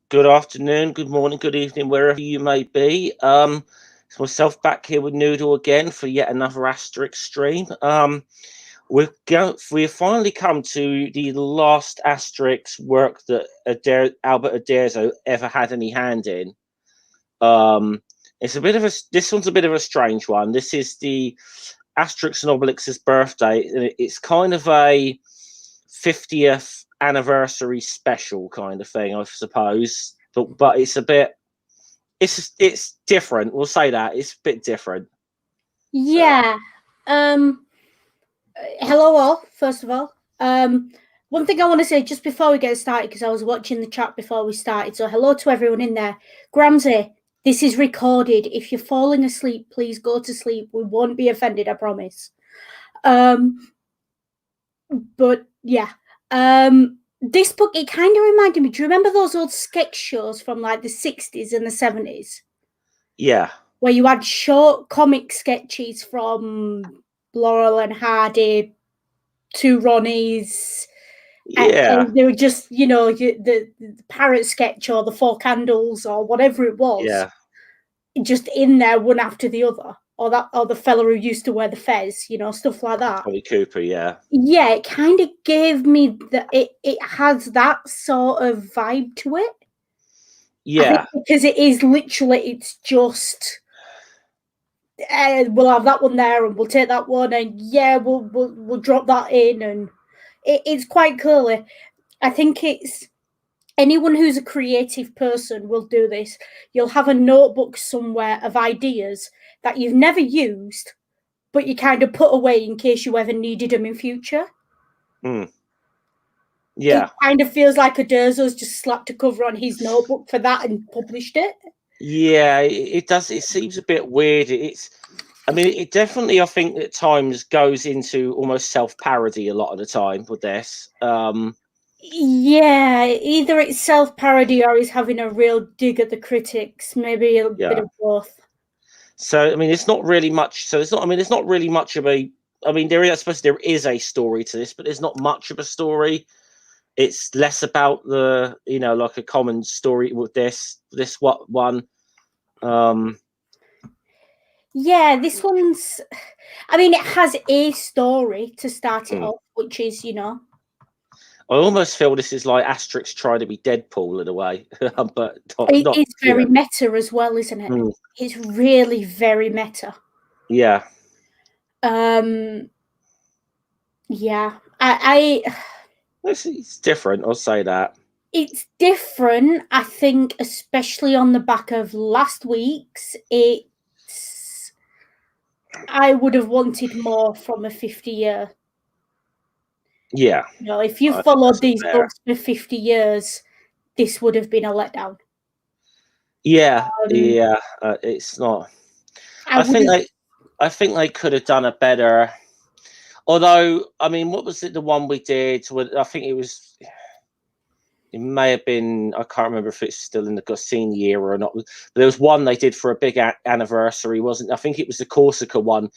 Good afternoon, good morning, good evening, wherever you may be. It's myself back here with Noodle again for yet another Asterix stream. We've finally come to the last Asterix work that Albert Uderzo ever had any hand in. This one's a bit of a strange one. This is the Asterix and Obelix's birthday. It's kind of a 50th anniversary special kind of thing, I suppose. But it's a bit, it's different. We'll say that it's a bit different. Yeah. Hello all. First of all, one thing I want to say just before we get started, because I was watching the chat before we started. So hello to everyone in there. Gramsy, this is recorded. If you're falling asleep, please go to sleep. We won't be offended, I promise. But yeah. This book, it kind of reminded me, do you remember those old sketch shows from like the 60s and the 70s? Yeah. Where you had short comic sketches from Laurel and Hardy, Two Ronnies. Yeah. And they were just, you know, the parrot sketch or the Four Candles or whatever it was. Yeah. Just in there one after the other. Or the fella who used to wear the fez, you know, stuff like that. Tommy Cooper, yeah. Yeah, it kind of gave me it has that sort of vibe to it. Yeah. Because it is literally, it's just we'll have that one there and we'll take that one and yeah, we'll drop that in, and it's quite cool. I think it's anyone who's a creative person will do this. You'll have a notebook somewhere of ideas that you've never used, but you kind of put away in case you ever needed them in future. Yeah. It kind of feels like Uderzo's just slapped a cover on his notebook for that and published it. Yeah, it does. It seems a bit weird. It definitely, I think, at times goes into almost self-parody a lot of the time with this. Yeah, either it's self-parody or he's having a real dig at the critics. Maybe a bit of both. So, it's not really much. So, it's not really much of a. I suppose there is a story to this, but there's not much of a story. It's less about the, like a common story with this one. Yeah, this one's. It has a story to start it off, which is, I almost feel this is like Asterix trying to be Deadpool in a way, but it's very meta as well, isn't it? It's really very meta. Yeah. Yeah, It's different. I'll say that. It's different. I think, especially on the back of last week's, I would have wanted more from a 50-year. Yeah. If you followed these books for 50 years, this would have been a letdown. Yeah, it's not. I think they could have done a better. Although, what was it? The one we did? I think it may have been. I can't remember if it's still in the Goscinny era or not. But there was one they did for a big anniversary, wasn't? I think it was the Corsica one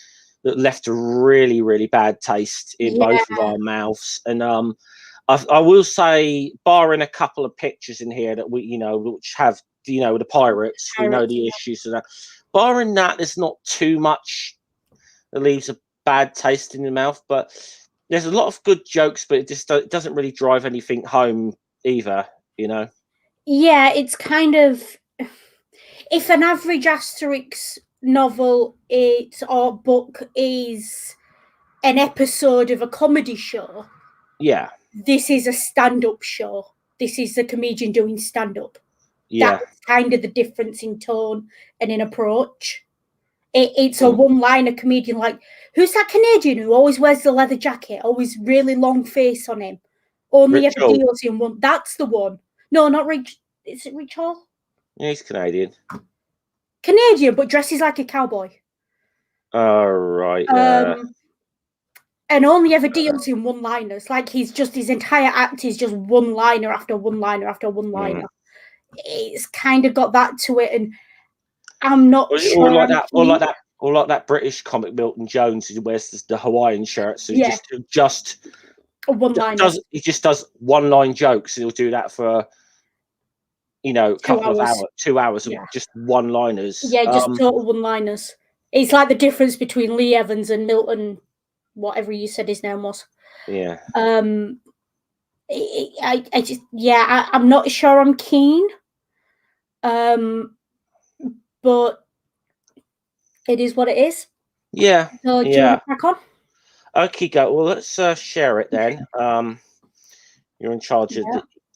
that left a really, really bad taste in both of our mouths. And I will say, barring a couple of pictures in here that we, which have, the pirates, we know the issues of that. Barring that, there's not too much that leaves a bad taste in your mouth. But there's a lot of good jokes, but it doesn't really drive anything home either, Yeah, it's kind of, if an average Asterix novel or book is an episode of a comedy show, this is a stand-up show. This is a comedian doing stand-up. That's kind of the difference in tone and in approach. It's a one-liner comedian, like, who's that Canadian who always wears the leather jacket, always really long face on him, only ever deals in one? That's the one. No, not Rich. Is it Rich Hall? Yeah, he's Canadian. Canadian, but dresses like a cowboy. Oh, right, yeah. And only ever deals in one-liners. Like, his entire act is just one-liner after one-liner after one-liner. It's kind of got that to it, and I'm not sure. Or like that British comic Milton Jones who wears the Hawaiian shirts. So just one-liner. He just does one-line jokes. He'll do that for a couple of hours, 2 hours of just one-liners. Yeah, just total one-liners. It's like the difference between Lee Evans and Milton, whatever you said his name was. Yeah. I'm not sure I'm keen. But it is what it is. Yeah. So do you want to crack on? Okay, go. Well, let's share it then. You're in charge of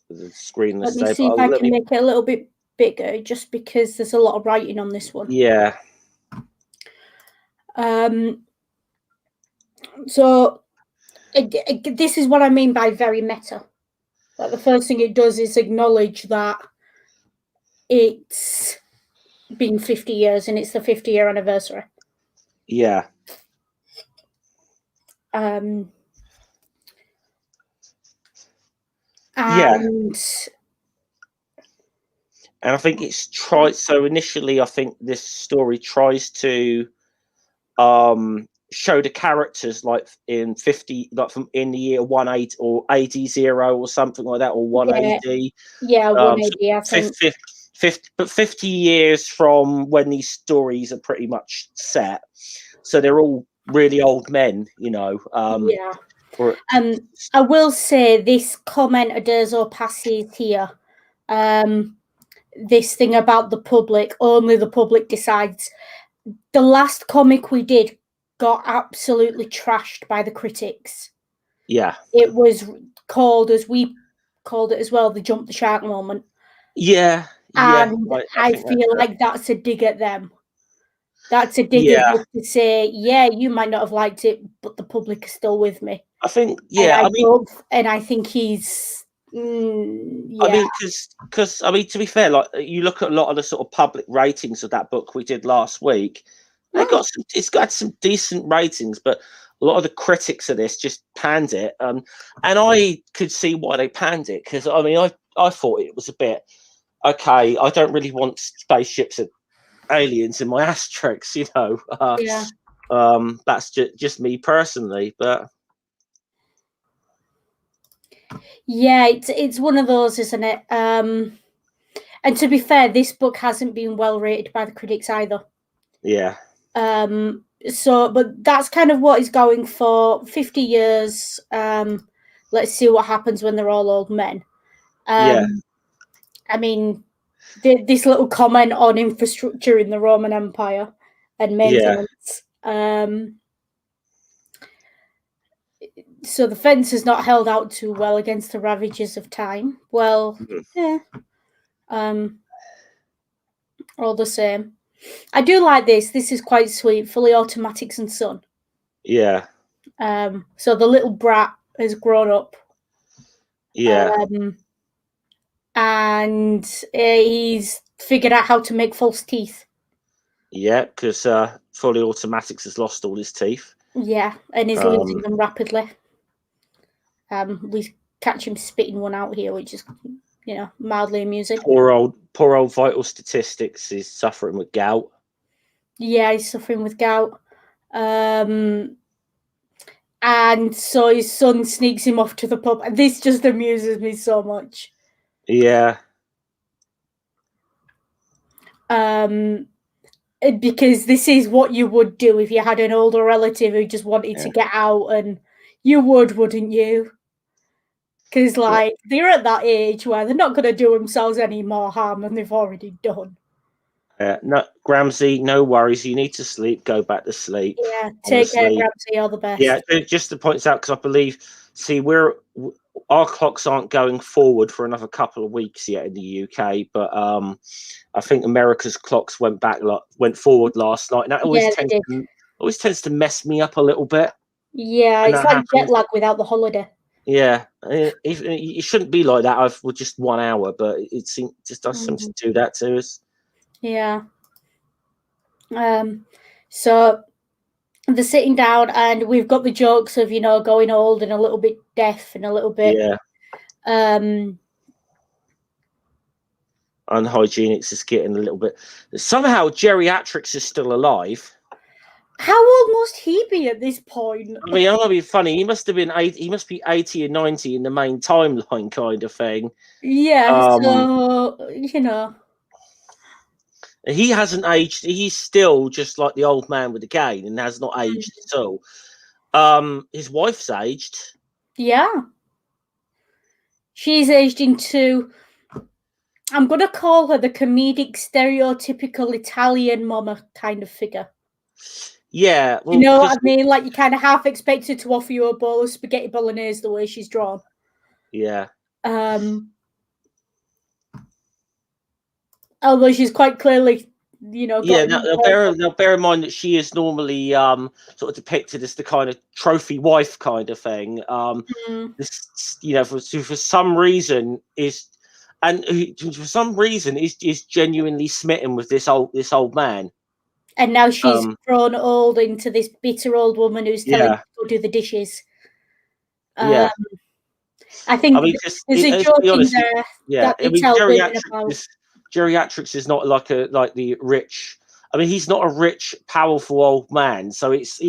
the screen. Let me see if I can make it a little bit bigger, just because there's a lot of writing on this one. Yeah. So this is what I mean by very meta. Like, the first thing it does is acknowledge that it's been 50 years and it's the 50-year anniversary. Yeah. And I think it's tried. So initially, I think this story tries to show the characters like in 50, like from in the year 18 or 80 or something like that, or 180. Yeah, 180. I think. 50 years from when these stories are pretty much set. So they're all really old men, I will say this comment Aderzo passes here. This thing about the public, only the public decides. The last comic we did got absolutely trashed by the critics. Yeah. It was called, as we called it as well, the jump the shark moment. Yeah. And I feel like that's a dig at them. That's a dig at them to say, you might not have liked it, but the public is still with me. I think, and I think he's, I mean, because to be fair, like, you look at a lot of the sort of public ratings of that book we did last week, it's got some decent ratings, but a lot of the critics of this just panned it, and I could see why they panned it, because I mean, I thought it was a bit okay. I don't really want spaceships and aliens in my Asterix, that's just me personally, but it's one of those, isn't it? And to be fair, this book hasn't been well rated by the critics either. Yeah. But that's kind of what he's going for. 50 years. Let's see what happens when they're all old men. I mean, this little comment on infrastructure in the Roman Empire and maintenance. So the fence has not held out too well against the ravages of time. Well, all the same. I do like this. This is quite sweet. Fully automatics and son. Yeah. So the little brat has grown up. Yeah. And he's figured out how to make false teeth. Yeah, because Fully Automatics has lost all his teeth. Yeah, and he's losing them rapidly. We catch him spitting one out here, which is, mildly amusing. Poor old Vital Statistics is suffering with gout. Yeah, he's suffering with gout. And so his son sneaks him off to the pub. And this just amuses me so much. Yeah. Because this is what you would do if you had an older relative who just wanted to get out, and you would, wouldn't you? Because, they're at that age where they're not going to do themselves any more harm than they've already done. No, Gramsci, no worries. You need to sleep. Go back to sleep. Yeah, take care, Gramsci. All the best. Yeah, just to point out, because I believe, our clocks aren't going forward for another couple of weeks yet in the UK, but I think America's clocks went forward last night, and that always tends to mess me up a little bit. Yeah, it's like jet lag without the holiday. Yeah, it shouldn't be like that with just 1 hour, but it just does seem to do that to us. Yeah. So they're sitting down, and we've got the jokes of, going old and a little bit deaf and a little bit unhygienics is getting a little bit. Somehow geriatrics is still alive. How old must he be at this point? I mean, I'm gonna be funny. He must have been 8. He must be 80 and 90 in the main timeline, kind of thing. Yeah. He hasn't aged. He's still just like the old man with the cane, and has not aged at all. His wife's aged. Yeah. She's aged into, I'm going to call her the comedic, stereotypical Italian mama kind of figure. Yeah. Well, you know what I mean? Like, you kind of half expect her to offer you a bowl of spaghetti bolognese the way she's drawn. Yeah. Although she's quite clearly, Yeah, now bear in mind that she is normally sort of depicted as the kind of trophy wife kind of thing. This, for some reason is genuinely smitten with this old man. And now she's grown old into this bitter old woman who's telling her to go do the dishes. Yeah. I think there's a joke in there. Yeah, I mean, geriatrics is not like the rich. I mean, he's not a rich, powerful old man. So it's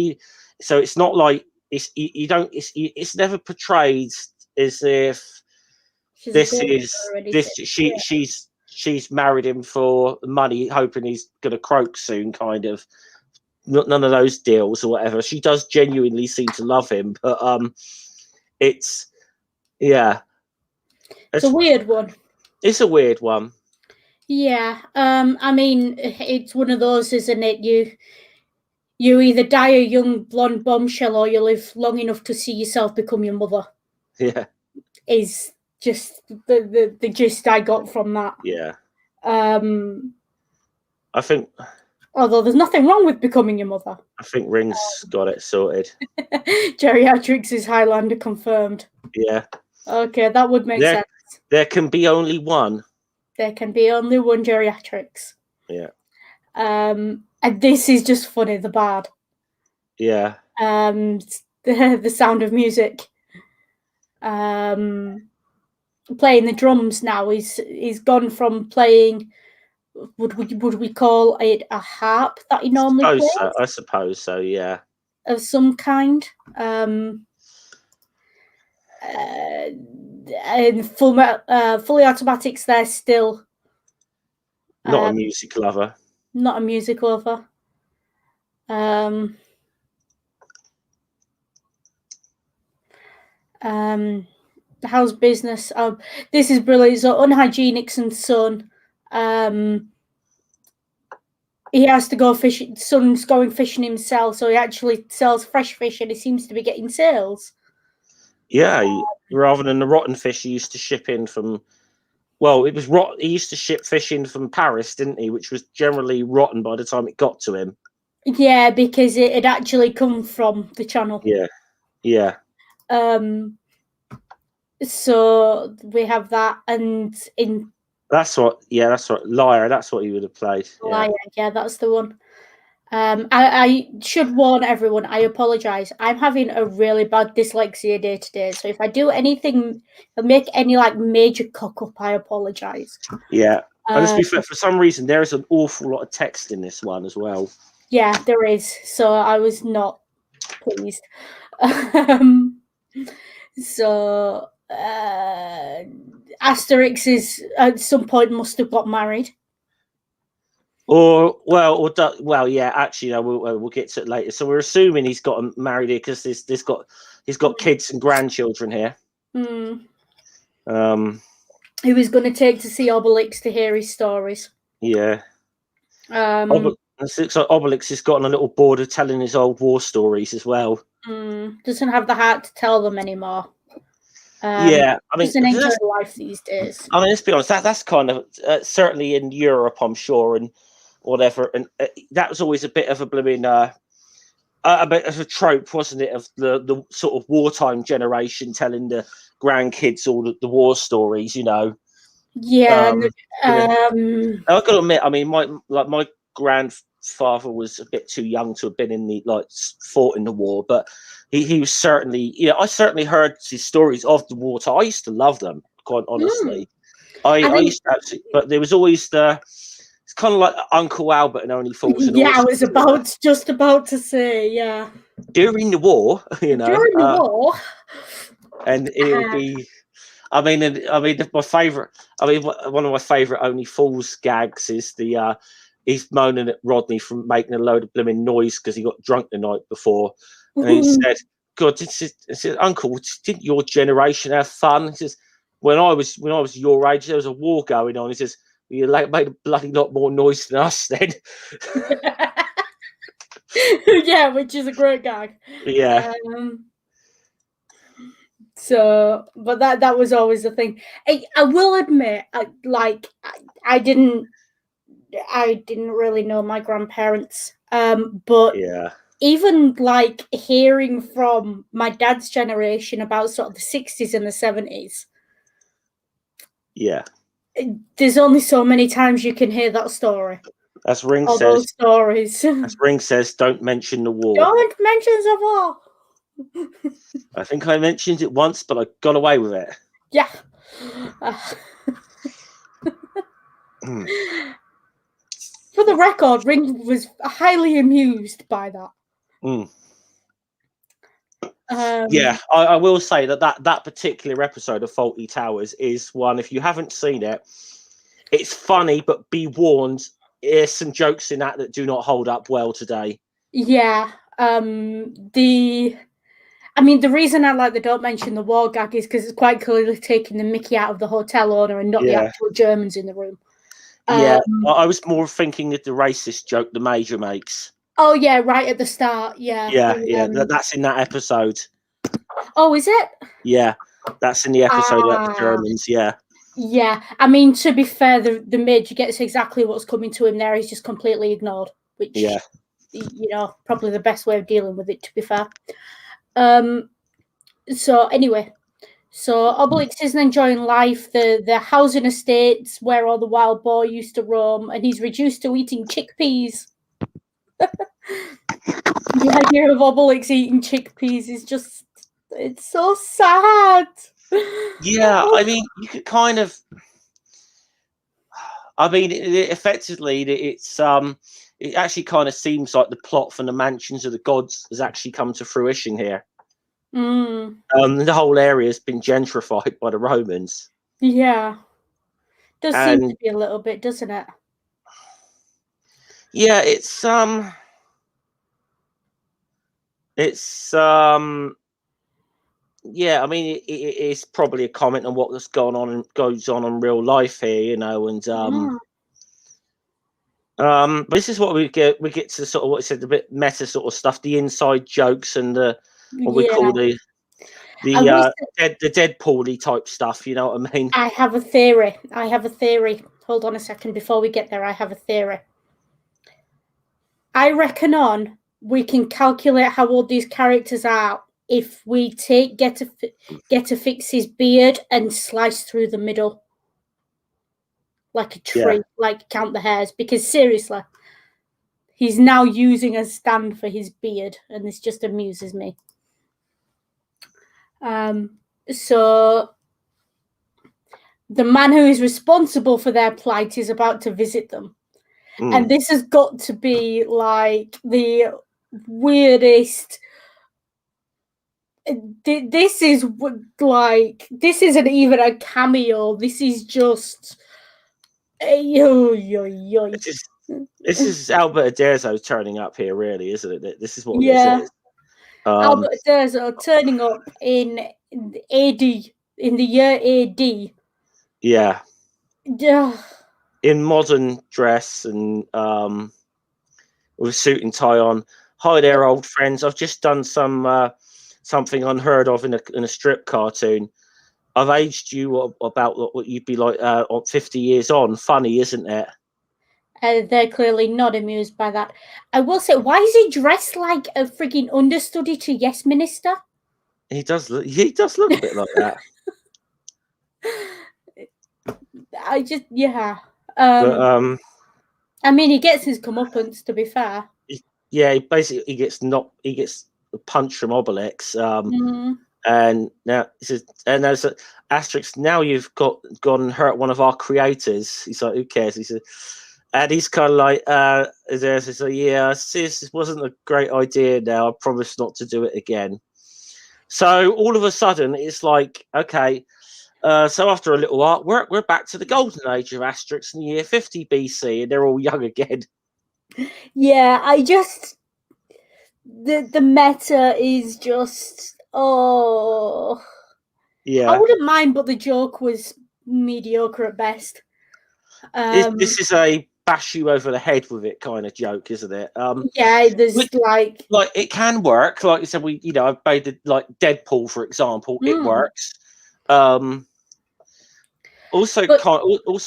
not like it's never portrayed as if she's married him for money, hoping he's gonna croak soon, kind of. None of those deals or whatever. She does genuinely seem to love him, but it's a weird one. It's a weird one. Yeah. I mean, it's one of those, isn't it? You either die a young blonde bombshell, or you live long enough to see yourself become your mother. Yeah. Is just the gist I got from that. Yeah. I think. Although there's nothing wrong with becoming your mother. I think Ring's got it sorted. Geriatrics is Highlander confirmed. Yeah. Okay, that would make sense. There can be only one. There can be only one geriatrics. Yeah. And this is just funny, the bard. Yeah. The Sound of Music. Playing the drums now. He's gone from playing, would we call it a harp that he normally plays? I suppose so, yeah. Of some kind. And fully automatics, they're still not a music lover. Not a music lover. How's business? This is brilliant. So Unhygienics and Son. He has to go fishing. Son's going fishing himself, so he actually sells fresh fish, and he seems to be getting sales. Yeah, rather than the rotten fish he used to ship in from. Well, it was rot. He used to ship fish in from Paris, didn't he? Which was generally rotten by the time it got to him. Yeah, because it had actually come from the channel. Yeah, yeah. So we have that, and in. That's what. Yeah, that's what. Liar. That's what he would have played. Liar. Yeah, that's the one. I should warn everyone, I apologise. I'm having a really bad dyslexia day today. So if I do anything, make any major cock up, I apologise. Yeah. And to be fair, for some reason, there is an awful lot of text in this one as well. Yeah, there is. So I was not pleased. Asterix is at some point must have got married. Yeah. Actually, no, we'll get to it later. So we're assuming he's got married here because he's got kids and grandchildren here. Who he's going to take to see Obelix to hear his stories. Yeah. Obelix has gotten a little bored of telling his old war stories as well. Doesn't have the heart to tell them anymore. Yeah, I mean, doesn't enjoy life these days. I mean, let's be honest. That's kind of certainly in Europe, I'm sure, and whatever. And that was always a bit of a blooming, a bit of a trope, wasn't it, of the sort of wartime generation telling the grandkids all the war stories, Yeah. I've got to admit, I mean, my father was a bit too young to have been in the fought in the war, but he was certainly, I certainly heard his stories of the war. I used to love them, quite honestly. I used to absolutely, but there was always it's kind of like Uncle Albert and Only Fools and I was just about to say, yeah. During the war, During the war. And it would be, I mean, my favorite. I mean, one of my favorite Only Fools gags is he's moaning at Rodney for making a load of blooming noise because he got drunk the night before, and he said, "God, Uncle, didn't your generation have fun?" He says, "When I was your age, there was a war going on." He says, "You made a bloody lot more noise than us then." Yeah, which is a great gag. Yeah. So, but that was always the thing. I will admit, I didn't really know my grandparents, but yeah, even like hearing from my dad's generation about sort of the 60s and the 70s. Yeah, there's only so many times you can hear that story. As Ring all says, those stories. As Ring says, don't mention the war. Don't mention the war. I think I mentioned it once, but I got away with it. Yeah. For the record, Ring was highly amused by that. Yeah, I will say that particular episode of Fawlty Towers is one, if you haven't seen it, it's funny, but be warned, there's some jokes in that do not hold up well today. Yeah. The reason I like the don't mention the war gag is because it's quite clearly taking the mickey out of the hotel owner and not the actual Germans in the room. Yeah, I was more thinking of the racist joke the Major makes. Oh, yeah, right at the start, yeah. Yeah, that's in that episode. Oh, is it? Yeah, that's in the episode about the Germans, yeah. Yeah, I mean, to be fair, the Major gets exactly what's coming to him there. He's just completely ignored, which, probably the best way of dealing with it, to be fair. So anyway, Obelix isn't enjoying life. The housing estates where all the wild boar used to roam, and he's reduced to eating chickpeas. The idea of Obelix eating chickpeas is it's so sad. Yeah, I mean, you could kind of, effectively, it actually kind of seems like the plot from the Mansions of the Gods has actually come to fruition here. The whole area has been gentrified by the Romans. Yeah, does seem to be a little bit, doesn't it? Yeah, yeah, I mean, it is probably a comment on what goes on in real life here, and but this is what we get to sort of what you said, a bit meta sort of stuff, the inside jokes and we call the Deadpool-y type stuff, you know what I mean? I have a theory. Hold on a second before we get there. I have a theory. I reckon we can calculate how old these characters are if we take Get to fix his beard and slice through the middle like a tree, like count the hairs, because seriously, he's now using a stand for his beard, and this just amuses me. So the man who is responsible for their plight is about to visit them. And this has got to be like the weirdest. This isn't even a cameo. This is just. This is Albert Uderzo turning up here, really, isn't it? This is what this is. Albert Uderzo turning up in AD, in the year AD. Yeah. In modern dress and with a suit and tie on. Hi there, old friends. I've just done something unheard of in a strip cartoon. I've aged you about what you'd be like 50 years on. Funny, isn't it? They're clearly not amused by that. I will say, why is he dressed like a freaking understudy to Yes Minister? He does look a bit like that. I just, yeah. But I mean, he gets his comeuppance, to be fair. Yeah, he gets a punch from Obelix. Mm. And now he says, and there's Asterix. Now you've gone and hurt one of our creators. He's like, who cares? He said, and he's kind of like, he's like, yeah, this wasn't a great idea. Now I promise not to do it again. So all of a sudden, it's like, okay. So after a little artwork, we're back to the golden age of Asterix in the year 50 BC, and they're all young again. Yeah, the meta is just yeah. I wouldn't mind, but the joke was mediocre at best. This is a bash you over the head with it kind of joke, isn't it? Yeah, there's like it can work. Like you said, I've made it like Deadpool, for example. It works. Also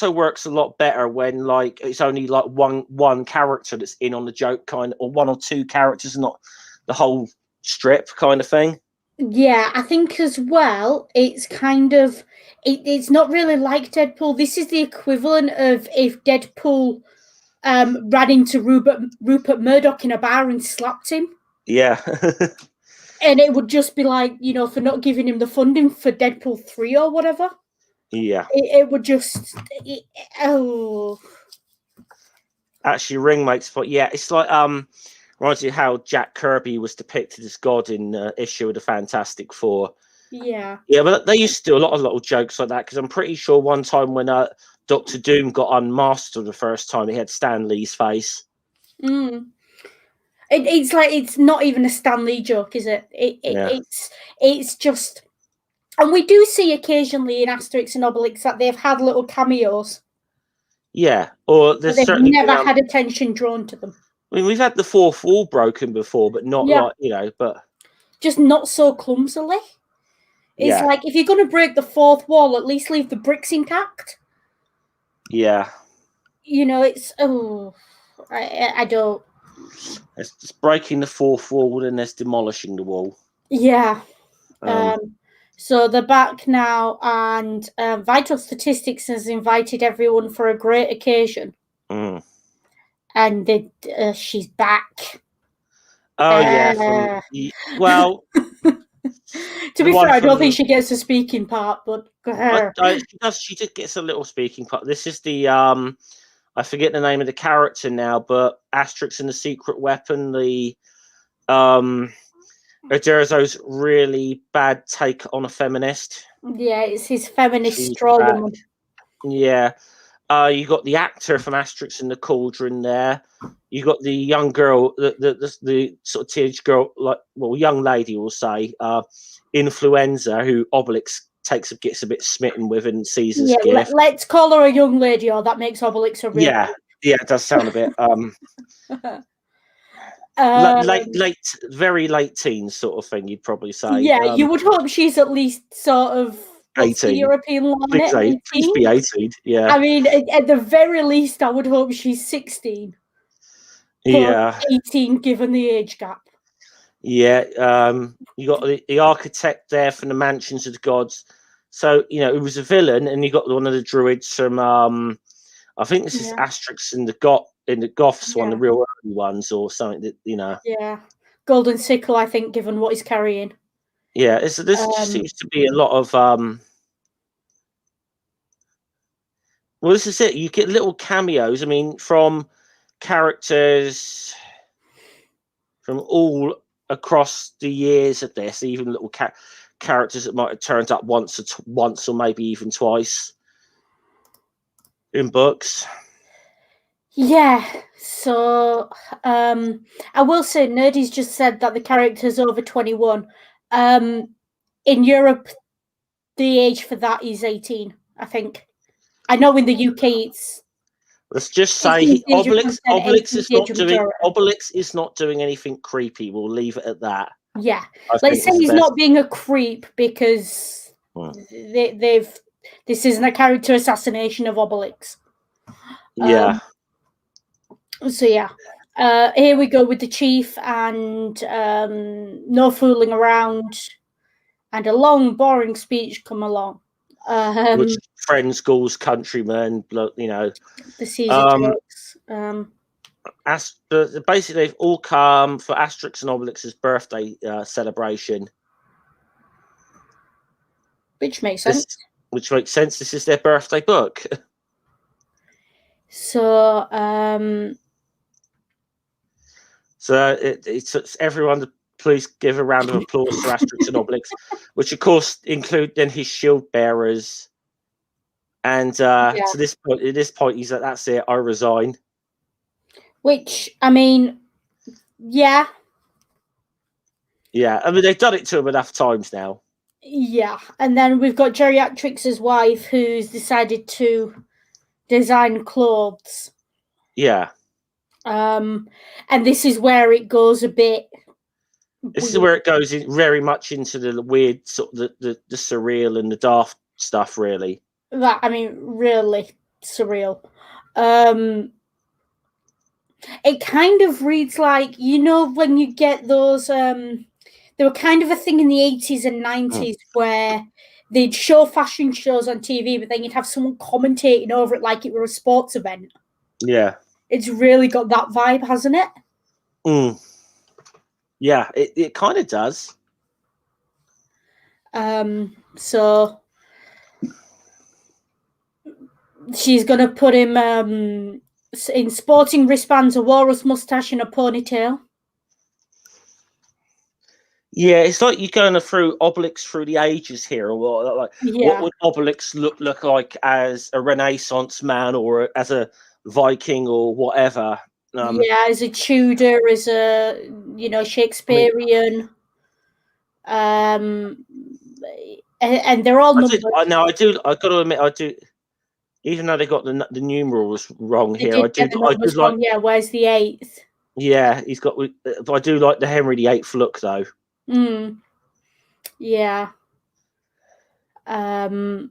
works a lot better when like it's only like one character that's in on the joke, kind of, or one or two characters, not the whole strip kind of thing. Yeah, I think as well, it's kind of it's not really like Deadpool. This is the equivalent of if Deadpool ran into Rupert Murdoch in a bar and slapped him. Yeah. And it would just be like, for not giving him the funding for Deadpool 3 or whatever. Yeah. It would just Actually, Ringmates, but yeah, it's like reminds you how Jack Kirby was depicted as God in issue of the Fantastic Four. Yeah. Yeah, but they used to do a lot of little jokes like that, because I'm pretty sure one time when Doctor Doom got unmasked for the first time, he had Stan Lee's face. It's like, it's not even a Stan Lee joke, is it? It's just, and we do see occasionally in Asterix and Obelix that they've had little cameos. Yeah, or there's they've never had attention drawn to them. I mean, we've had the fourth wall broken before, but not like, but just not so clumsily. It's like, if you're going to break the fourth wall, at least leave the bricks intact. Yeah. It's I don't. It's breaking the fourth wall and there's demolishing the wall. Yeah. So they're back now, and Vital Statistics has invited everyone for a great occasion. And she's back. Oh, yeah. Well, to be fair, I don't think she gets a speaking part, but she did get a little speaking part. This is the I forget the name of the character now, but Asterix and the Secret Weapon, the Uderzo's really bad take on a feminist. Yeah, it's his feminist straw woman. Yeah. You got the actor from Asterix and the Cauldron there. You got the young girl, the sort of teenage girl, young lady, we'll say, Influenza, who Obelix gets a bit smitten with and sees as gift. Let's call her a young lady, or that makes Obelix a real. Yeah, it does sound a bit very late teens sort of thing, you'd probably say. Yeah, you would hope she's at least sort of 18. European line. Please be 18. Yeah. I mean, at the very least, I would hope she's 16. Yeah. 18, given the age gap. Yeah. You got the architect there from the Mansions of the Gods. So, it was a villain, and you got one of the druids from I think this is Asterix in the Goths one, the real early ones, or something that, Yeah. Golden Sickle, I think, given what he's carrying. Yeah, this seems to be a lot of well, this is it. You get little cameos, I mean, from characters from all across the years of this, even little characters that might have turned up once or maybe even twice in books. Yeah, so I will say Nerdy's just said that the character's over 21. In Europe, the age for that is 18, I think. I know in the UK it's... Let's just say Obelix is not doing anything creepy. We'll leave it at that. Yeah. Let's say he's not being a creep, because this isn't a character assassination of Obelix. Yeah. So yeah. Here we go with the chief, and no fooling around, and a long, boring speech come along. which friends, schools, countrymen, you know. The Caesar jokes. Basically, they've all come for Asterix and Obelix's birthday celebration. Which makes sense. Which makes sense. This is their birthday book. So, it's everyone to please give a round of applause to Asterix and Obelix, which of course include then his shield bearers. And to this point, he's like, "That's it. I resign." Which, I mean, yeah. I mean, they've done it to him enough times now. Yeah, and then we've got Geriatrix's wife, who's decided to design clothes. Yeah. And this is where it goes a bit. This is where it goes very much into the weird, sort of the surreal and the daft stuff, really. That, I mean, really surreal. It kind of reads like, you know, when you get those. They were kind of a thing in the 80s and 90s where they'd show fashion shows on TV, but then you'd have someone commentating over it like it were a sports event. Yeah. It's really got that vibe, hasn't it? Yeah, it kind of does. So she's going to put him in sporting wristbands, a walrus mustache, and a ponytail. Yeah, it's like you're going through Obelix through the ages here, or what? What would Obelix look like as a Renaissance man, or as a Viking, or whatever? As a Tudor, as a Shakespearean, and they're all numbered. I got to admit, I do. Even though they got the numerals wrong here, I do like. Yeah, where's the 8th? Yeah, he's got. I do like the Henry VIII look, though. Yeah. And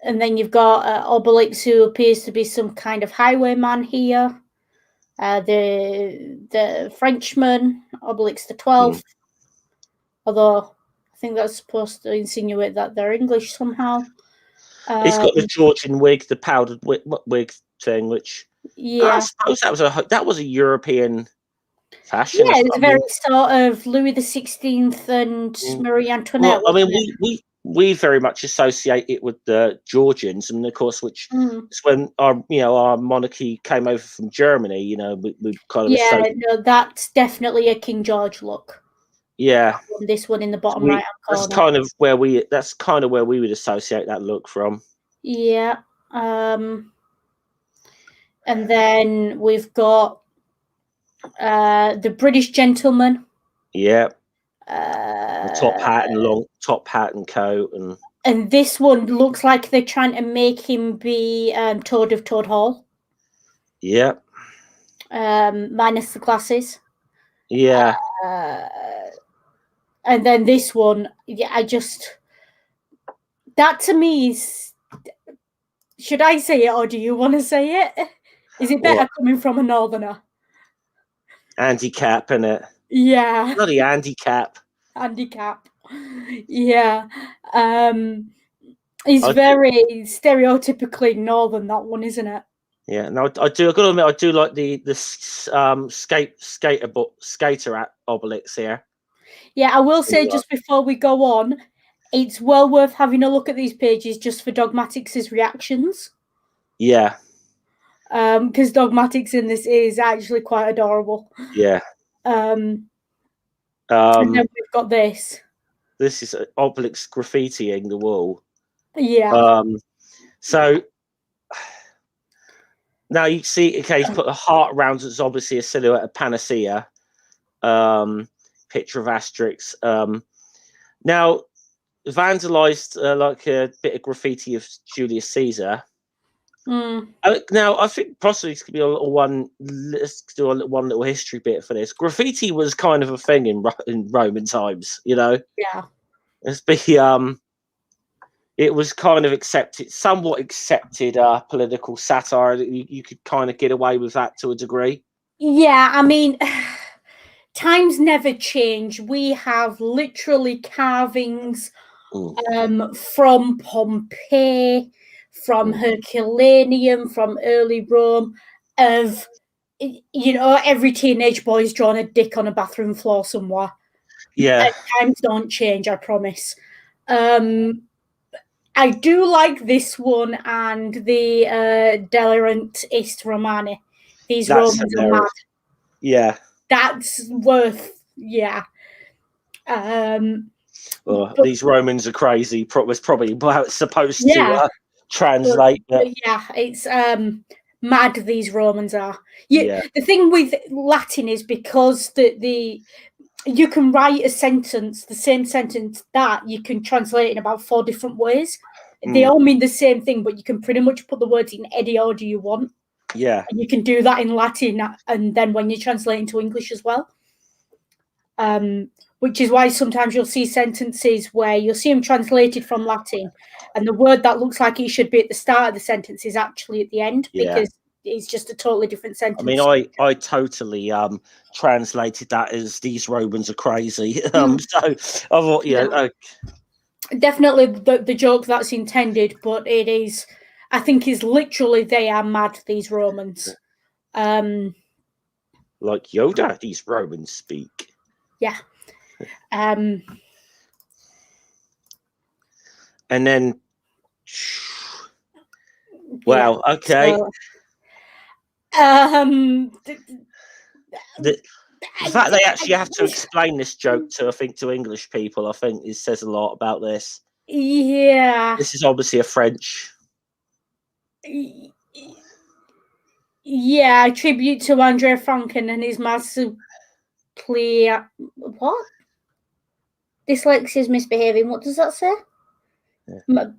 then you've got Obelix, who appears to be some kind of highwayman here. The Frenchman, Obelix the 12th. Although I think that's supposed to insinuate that they're English somehow. He's got the Georgian wig, the powdered wig thing, which I suppose that was a European fashion. Yeah, it's very sort of Louis XVI and Marie Antoinette. Well, I mean, we very much associate it with the Georgians, and of course, which is when our monarchy came over from Germany. You know, we kind of that's definitely a King George look. Yeah, this one in the bottom right corner. That's kind of where we would associate that look from. Yeah, and then we've got the British gentleman. Yeah. Top hat and coat, and this one looks like they're trying to make him be Toad of Toad Hall. Yeah. Minus the glasses. Yeah. And then this one, that to me is. Should I say it or do you want to say it? Is it better coming from a northerner? Handicap, innit? Yeah. Bloody handicap. Handicap. Yeah. He's very stereotypically northern, that one, isn't it? Yeah. No, I've got to admit, I do like the skater at Obelix here. Yeah, I will say just before we go on, it's well worth having a look at these pages just for Dogmatix's reactions. Yeah. Because Dogmatix in this is actually quite adorable. Yeah. And then we've got this. This is Obelix graffitiing the wall. Yeah. So now you see, okay, he's put a heart around it's obviously a silhouette of Panacea. Picture of Asterix. Now vandalized like a bit of graffiti of Julius Caesar. Now I think possibly this could be a little one. Let's do one little history bit for this. Graffiti was kind of a thing in Roman times, you know. Yeah. It was kind of somewhat accepted political satire. You could kind of get away with that to a degree. Yeah, I mean, times never change. We have literally carvings from Pompeii, from Herculaneum, from early Rome, of, you know, every teenage boy's drawn a dick on a bathroom floor somewhere. Yeah. Times don't change, I promise. I do like this one and the Delirant Est Romani. These That's Romans hilarious. are mad. Yeah. That's worth, yeah. These Romans are crazy. Was probably how it's supposed to translate. But yeah, it's mad. These Romans are. Yeah. The thing with Latin is because the you can write a sentence, the same sentence, that you can translate in about 4 different ways. They all mean the same thing, but you can pretty much put the words in any order you want. Yeah. And you can do that in Latin, and then when you translate into English as well. Which is why sometimes you'll see sentences where you'll see them translated from Latin, and the word that looks like it should be at the start of the sentence is actually at the end, because it's just a totally different sentence. I mean, I totally translated that as these Romans are crazy. So I thought, definitely the joke that's intended, but it is, I think, is literally they are mad, these Romans. Like Yoda, these Romans speak. Yeah. And then, wow, okay. So, the fact they actually have to explain this joke to English people, I think, says a lot about this. Yeah. This is obviously a French. Yeah, tribute to Andre Franken and his massive clear. What? Dyslexia is misbehaving. What does that say? Yeah.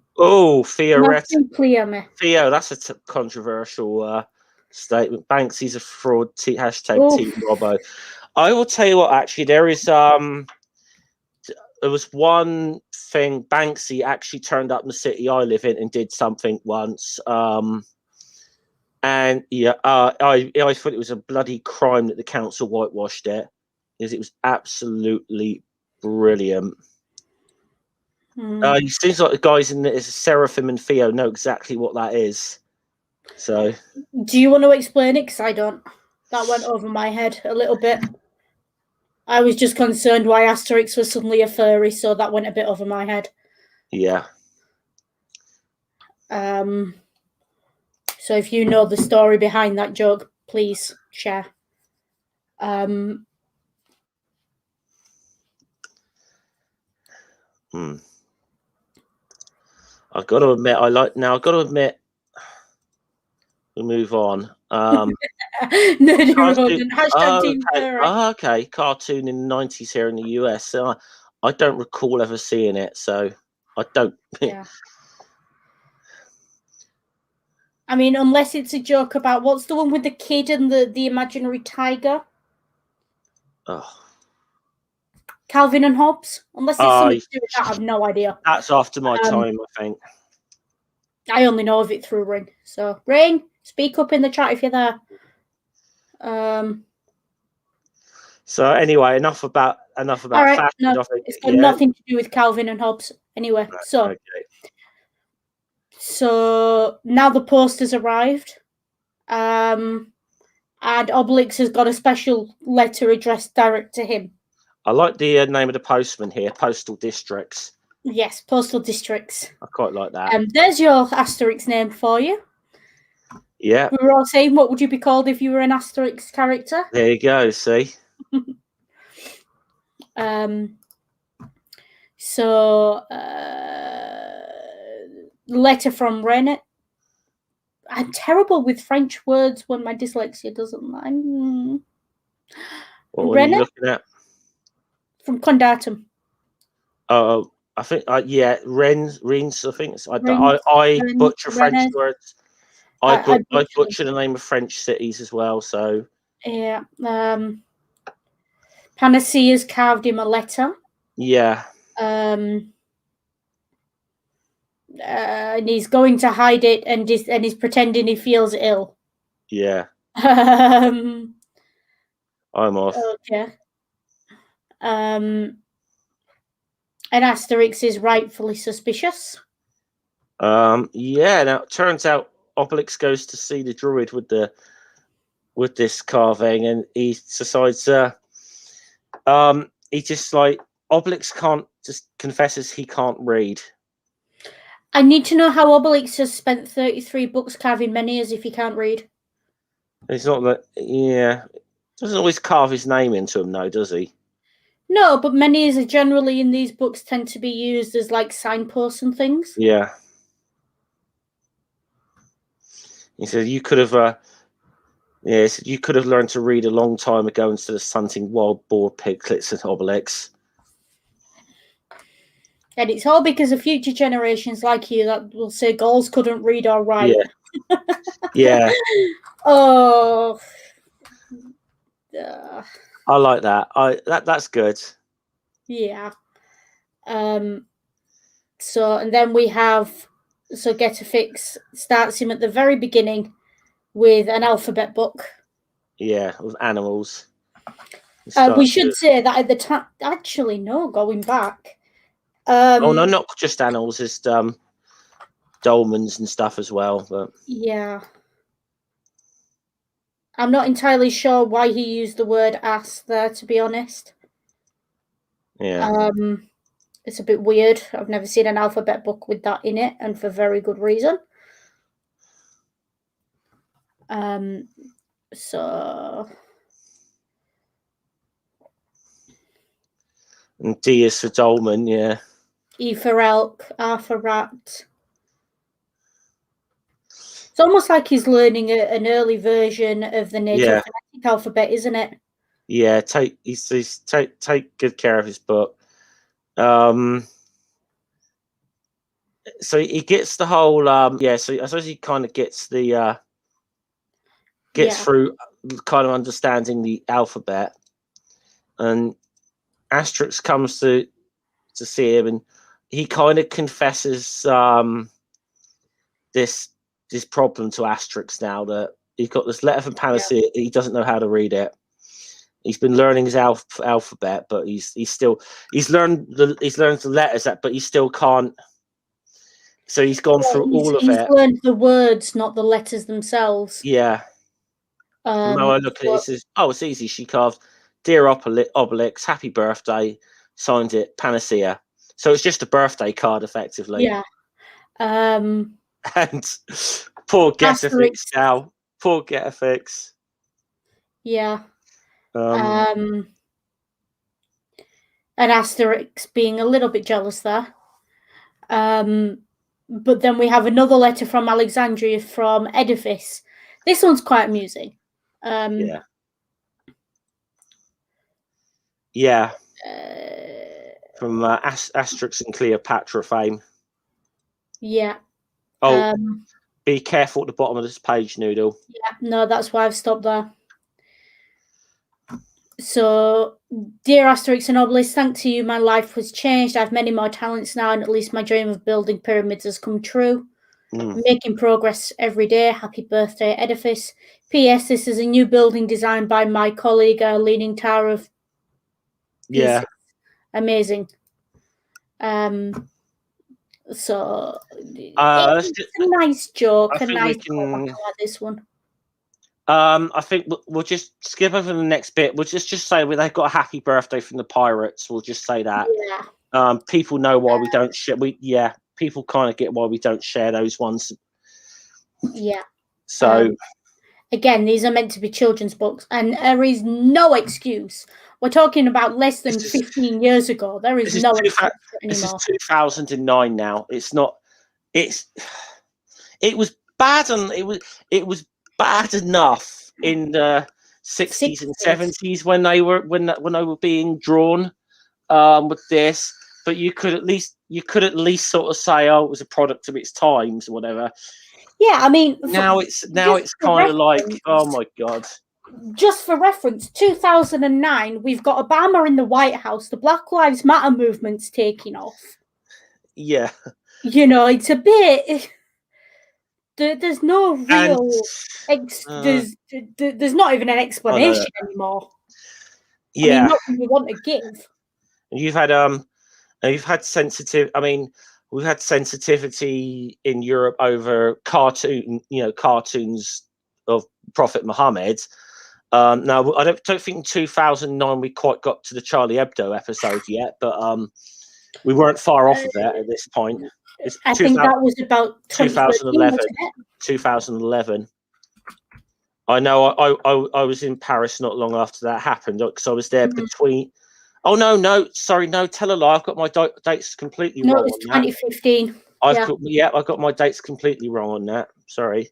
Theo, that's a controversial statement. Banksy's a fraud. Hashtag Team Robbo. I will tell you what. Actually, there was one thing. Banksy actually turned up in the city I live in and did something once. And yeah, I thought it was a bloody crime that the council whitewashed it, because it was absolutely brilliant. It seems like the guys in it, Seraphim and Theo, know exactly what that is. So, do you want to explain it? Because I don't. That went over my head a little bit. I was just concerned why Asterix was suddenly a furry, so that went a bit over my head. Yeah. So if you know the story behind that joke, please share. I've got to admit, I've got to admit, we'll move on. Okay. Cartoon in the 90s here in the US. So I don't recall ever seeing it, so I don't. Yeah. I mean, unless it's a joke about, what's the one with the kid and the imaginary tiger? Oh. Calvin and Hobbes. Unless it's something to do with that, I have no idea. That's after my time, I think. I only know of it through Ring. So, Ring, speak up in the chat if you're there. So anyway, enough about all right, fashion. No, it's got nothing to do with Calvin and Hobbes. Anyway, so now the post has arrived, and Obelix has got a special letter addressed direct to him. I like the name of the postman here, Postal Districts. Yes, Postal Districts. I quite like that. There's your Asterix name for you. Yeah. We were all saying, what would you be called if you were an Asterix character? There you go, see? So, letter from Rennet. I'm terrible with French words when my dyslexia doesn't lie. What are you looking at? From Condatum. Oh, I think, Rennes, I think. I butcher French words. I butcher the name of French cities as well, so. Yeah. Panacea's carved him a letter. Yeah. And he's going to hide it, and he's pretending he feels ill. Yeah. I'm off. Okay. And Asterix is rightfully suspicious. Yeah. Now it turns out Obelix goes to see the druid with this carving, and he decides. He just like Obelix can't just confesses he can't read. I need to know how Obelix has spent 33 books carving menhirs if he can't read. It's not that. Yeah, doesn't always carve his name into them, though, does he? No, but menhirs are generally in these books tend to be used as like signposts and things. Yeah. He said you could have. Yes, you could have learned to read a long time ago instead of hunting wild boar piglets and Obelix. And it's all because of future generations like you that will say Gauls couldn't read or write. Yeah. Yeah. Oh. I like that. That's good. Yeah. So, and then we have, so Get a Fix starts him at the very beginning with an alphabet book. Yeah, with animals. We should say that at the time, actually, no, going back. Oh no, not just animals, it's dolmens and stuff as well. But yeah, I'm not entirely sure why he used the word ass there, to be honest. Yeah. It's a bit weird. I've never seen an alphabet book with that in it, and for very good reason. So. And D is for dolmen, yeah. E for elk, R for rat. It's almost like he's learning an early version of the native phonetic alphabet, isn't it? Yeah, take good care of his book. So he gets the whole so I suppose he kind of gets the through kind of understanding the alphabet, and Asterix comes to see him, and he kind of confesses this problem to Asterix now, that he's got this letter from Panacea. He doesn't know how to read it. He's been learning his alphabet, but he's learned the letters, but he still can't. So he's gone through all of it. He's learned the words, not the letters themselves. Yeah. No, I look at it. It says, "Oh, it's easy." She carved, "Dear Obelix, happy birthday." Signed it, Panacea. So it's just a birthday card, effectively. Yeah. And poor Getafix now. Poor Getafix. Yeah. And Asterix being a little bit jealous there. But then we have another letter from Alexandria from Edifice. This one's quite amusing. Yeah. Yeah. From Asterix and Cleopatra fame. Yeah. Oh, be careful at the bottom of this page, Noodle. Yeah, no, that's why I've stopped there. So, dear Asterix and Obelix, thanks to you, my life was changed. I have many more talents now, and at least my dream of building pyramids has come true. I'm making progress every day. Happy birthday, Edifice. P.S. This is a new building designed by my colleague, Leaning Tower of Pieces. Yeah. Amazing. So it's a nice joke. A nice joke. I like this one. I think we'll just skip over the next bit. We'll just say they've got a happy birthday from the pirates. We'll just say that. Yeah. People know why we don't share. People kind of get why we don't share those ones. Yeah. So again, these are meant to be children's books, and there is no excuse. We're talking about less than 15 years ago. There is no excuse anymore. This is 2009 now. It's not. It was bad, and it was bad enough in the 60s and 70s when they were being drawn with this. But you could at least sort of say, oh, it was a product of its times or whatever. Yeah, I mean, now it's kind of like, oh my god. Just for reference, 2009, we've got Obama in the White House. The Black Lives Matter movement's taking off. Yeah, it's a bit. There's no real. There's not even an explanation anymore. Yeah, I mean, not you want to give. You've had And we've had we've had sensitivity in Europe over cartoons of Prophet Muhammad. Now, I don't think in 2009 we quite got to the Charlie Hebdo episode yet, but we weren't far off of it at this point. I think that was about 2011. 2011. I know. I was in Paris not long after that happened because I was there between. Oh no! Sorry, no. Tell a lie. I've got my dates completely wrong. No, it's 2015. I got my dates completely wrong on that. Sorry.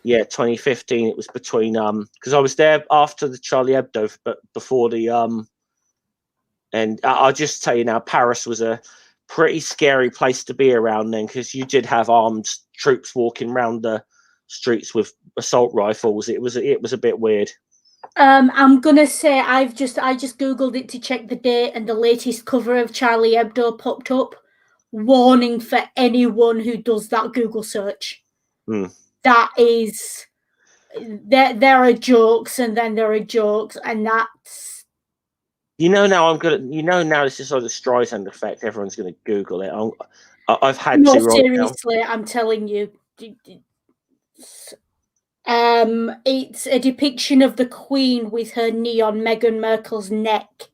Yeah, 2015. It was between because I was there after the Charlie Hebdo, but before the and I'll just tell you now, Paris was a pretty scary place to be around then because you did have armed troops walking around the streets with assault rifles. It was a bit weird. I'm gonna say I just googled it to check the date, and the latest cover of Charlie Hebdo popped up. Warning for anyone who does that Google search. That is, there are jokes, and then there are jokes, and that's. Now this is sort of Streisand effect. Everyone's gonna Google it. I've had no, to. Seriously, I'm telling you. It's a depiction of the Queen with her knee on Meghan Markle's neck,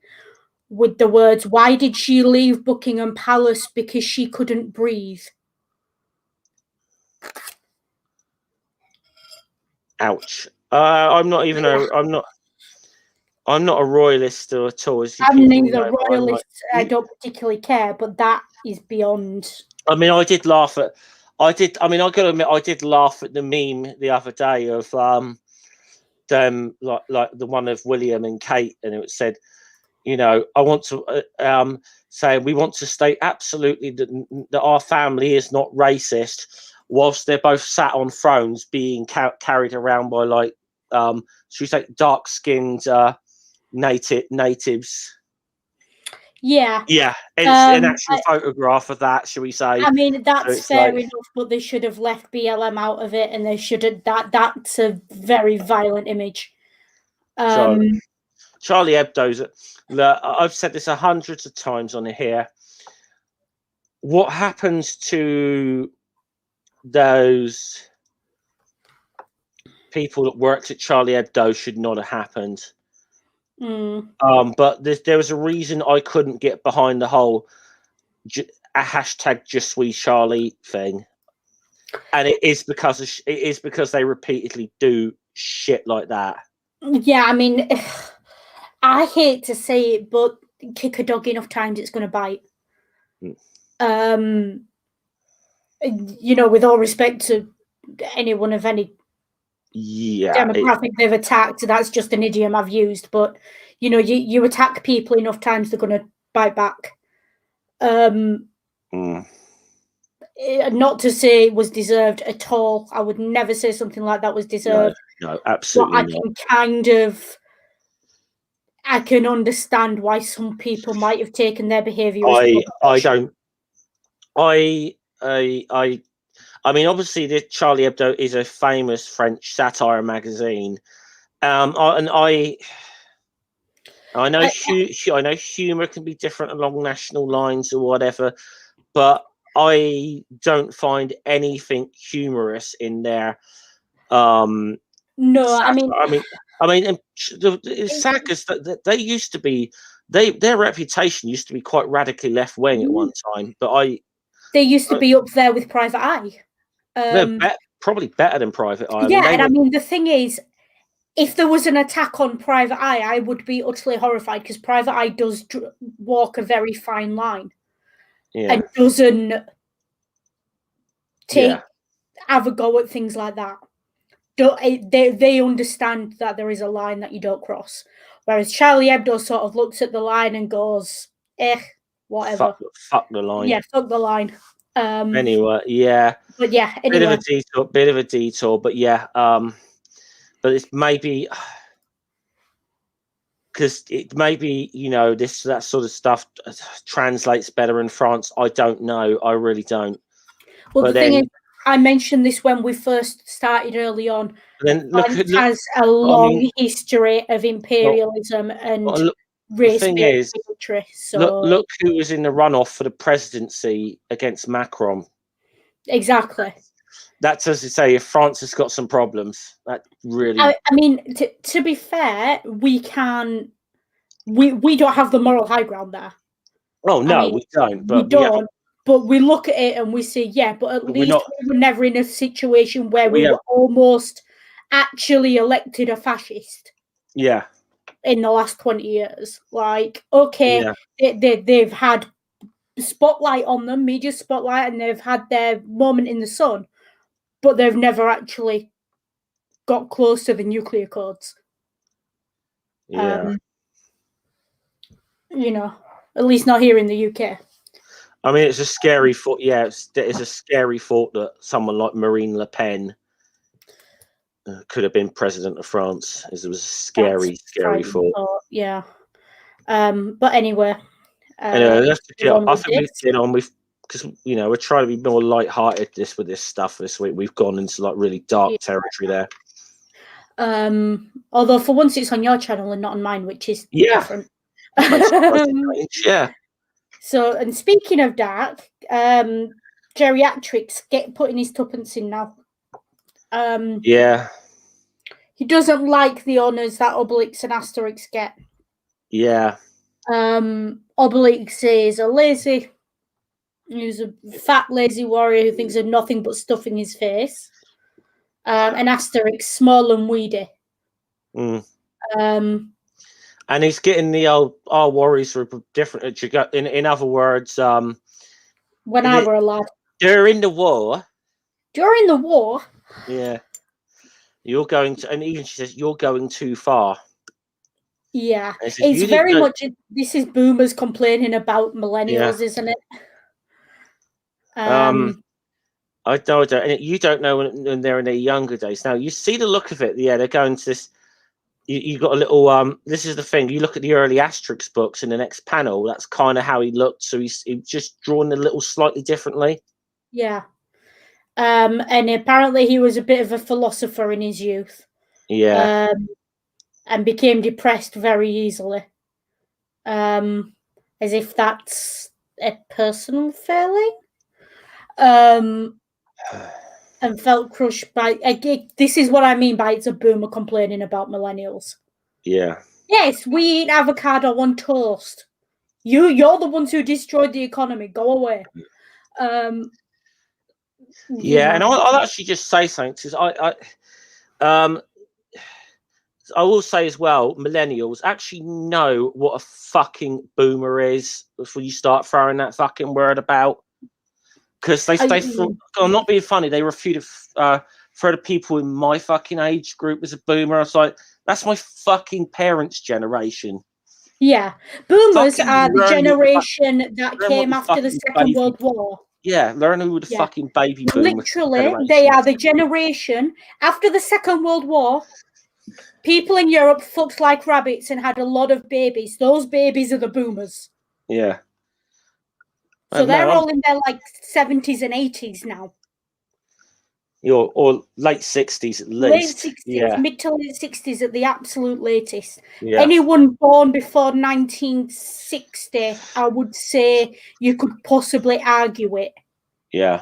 with the words, "Why did she leave Buckingham Palace? Because she couldn't breathe." Ouch. I'm not a royalist at all. I'm neither royalist. I don't particularly care, but that is beyond. I mean, I did laugh at. I got to admit, I did laugh at the meme the other day of them like the one of William and Kate, and it said, I want to say we want to state absolutely that our family is not racist, whilst they're both sat on thrones being carried around by should we say dark-skinned natives. Yeah, it's an actual photograph of that, shall we say? I mean, that's fair enough, but they should have left BLM out of it, and they should have. That's a very violent image. So, Charlie Hebdo's. I've said this hundreds of times on here. What happens to those people that worked at Charlie Hebdo should not have happened. But there was a reason I couldn't get behind the whole a hashtag Je suis Charlie thing, and it is because they repeatedly do shit like that. Yeah, I mean, I hate to say it, but kick a dog enough times, it's going to bite. With all respect to anyone of any demographic they've attacked, that's just an idiom I've used, but you attack people enough times, they're going to bite back. Not to say it was deserved at all. I would never say something like that was deserved. No, absolutely not. I can understand why some people might have taken their behaviour. I mean, obviously, the Charlie Hebdo is a famous French satire magazine, and I know humour can be different along national lines or whatever, but I don't find anything humorous in there. No, satire. I mean, it's sad because they used to be, their reputation used to be quite radically left wing at one time, but they used to be up there with Private Eye. They're probably better than Private Eye. Yeah, I mean, the thing is, if there was an attack on Private Eye, I would be utterly horrified because Private Eye does walk a very fine line and doesn't have a go at things like that. They understand that there is a line that you don't cross. Whereas Charlie Hebdo sort of looks at the line and goes, whatever. Fuck the line. Yeah, fuck the line. Anyway, yeah. But yeah, anyway. Bit of a detour, but yeah. But it's maybe because it maybe that sort of stuff translates better in France. I don't know. I really don't. Well, the thing is, I mentioned this when we first started early on. Then it has a long history of imperialism and the thing is, bigotry. So look who was in the runoff for the presidency against Macron. Exactly. That's as you say, if France has got some problems, that really. I mean, to be fair, we don't have the moral high ground there. Oh no, we don't. But we don't. But we look at it and we say, yeah, but at least we were never in a situation where we were almost actually elected a fascist. Yeah. In the last 20 years, like, okay, they've had spotlight on them, media spotlight, and they've had their moment in the sun, but they've never actually got close to the nuclear codes. Yeah. You know, at least not here in the UK. I mean, it's a scary thought. Yeah, it's a scary thought that someone like Marine Le Pen could have been president of France. It was a scary thought. Yeah. But anyway. I think we've been on with, because we're trying to be more light-hearted with this stuff this week. We've gone into like really dark territory there. Although for once it's on your channel and not on mine, which is different. Yeah. So, and speaking of dark, geriatrics putting his tuppence in now. Yeah. He doesn't like the honours that Obelix and Asterix get. Yeah. Obelix is he's a fat, lazy warrior who thinks of nothing but stuffing his face. And Asterix, small and weedy. And he's getting the our worries are different. In other words, when I were a lad. During the war. During the war? Yeah. You're going to, and even she says, you're going too far. Yeah. It's very much, this is boomers complaining about millennials, isn't it? I don't, and you don't know when they're in their younger days. Now, you see the look of it. Yeah, they're going to this. You got a little. This is the thing. You look at the early Asterix books in the next panel. That's kind of how he looked. So he's just drawn a little slightly differently. Yeah. And apparently he was a bit of a philosopher in his youth. Yeah. And became depressed very easily. As if that's a personal failing. And felt crushed by. This is what I mean by it's a boomer complaining about millennials. Yeah. Yes, we eat avocado on toast. You're the ones who destroyed the economy. Go away. Yeah, and I'll actually just say something, because I will say as well, millennials actually know what a fucking boomer is before you start throwing that fucking word about. Because I'm not being funny, they refuted for the people in my fucking age group as a boomer. I was like, that's my fucking parents' generation. Yeah, boomers are the generation that came after the Second World War. Yeah, learn who the fucking baby boomers. Literally, they are the generation after the Second World War. People in Europe fucked like rabbits and had a lot of babies. Those babies are the boomers. Yeah. So they're all in their like 70s and 80s now. Or late 60s at least. Late 60s, mid to late 60s at the absolute latest. Yeah. Anyone born before 1960, I would say you could possibly argue it. Yeah.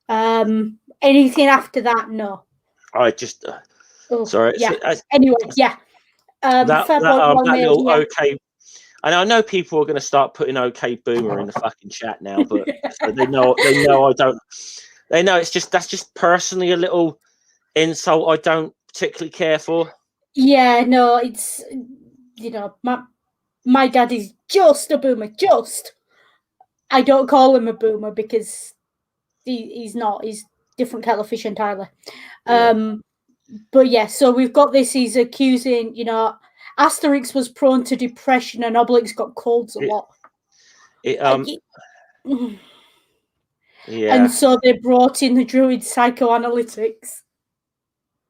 Anything after that, no. I just sorry. Yeah. Anyway, yeah. That little okay. And I know people are going to start putting "okay boomer" in the fucking chat now, but they know I don't. They know that's just personally a little insult I don't particularly care for. Yeah, no, it's my dad is just a boomer. Just, I don't call him a boomer because he's not. He's different kettle of fish entirely. But yeah, so we've got this. He's accusing, Asterix was prone to depression and Obelix got colds a lot. Yeah. And so they brought in the druid psychoanalytics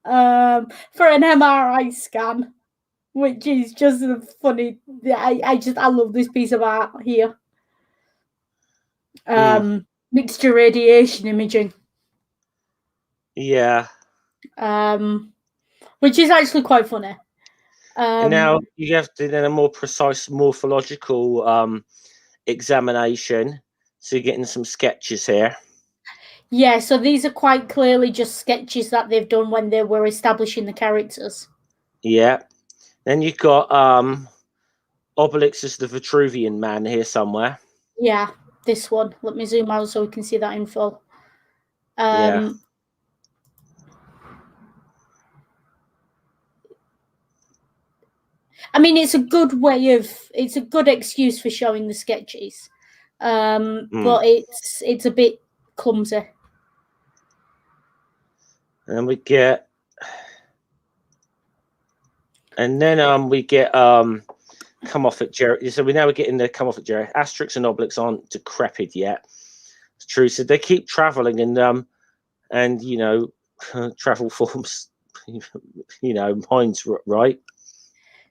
for an MRI scan, which is just funny. I love this piece of art here. Mixture radiation imaging. Yeah. Which is actually quite funny. And now you have to then a more precise morphological examination. So you're getting some sketches here. Yeah, so these are quite clearly just sketches that they've done when they were establishing the characters. Yeah. Then you've got Obelix is the Vitruvian man here somewhere. Yeah, this one. Let me zoom out so we can see that in full. Yeah. I mean, it's a good excuse for showing the sketches, but it's a bit clumsy. And we get, and then we get come off at Jerry. So we're getting the come off at Jerry. Asterix and Obelix aren't decrepit yet. It's true. So they keep traveling and you know, travel forms, you know, mine's right.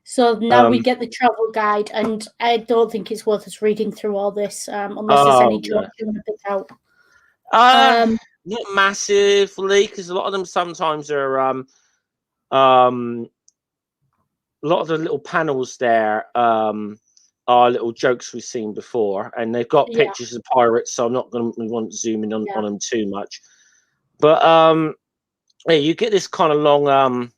So now we get the travel guide, and I don't think it's worth us reading through all this unless there's any jokes you want to pick out. Not massively, because a lot of them sometimes are a lot of the little panels there are little jokes we've seen before, and they've got pictures of pirates, so I'm not going to want to zoom in on them too much. But yeah, you get this kind of long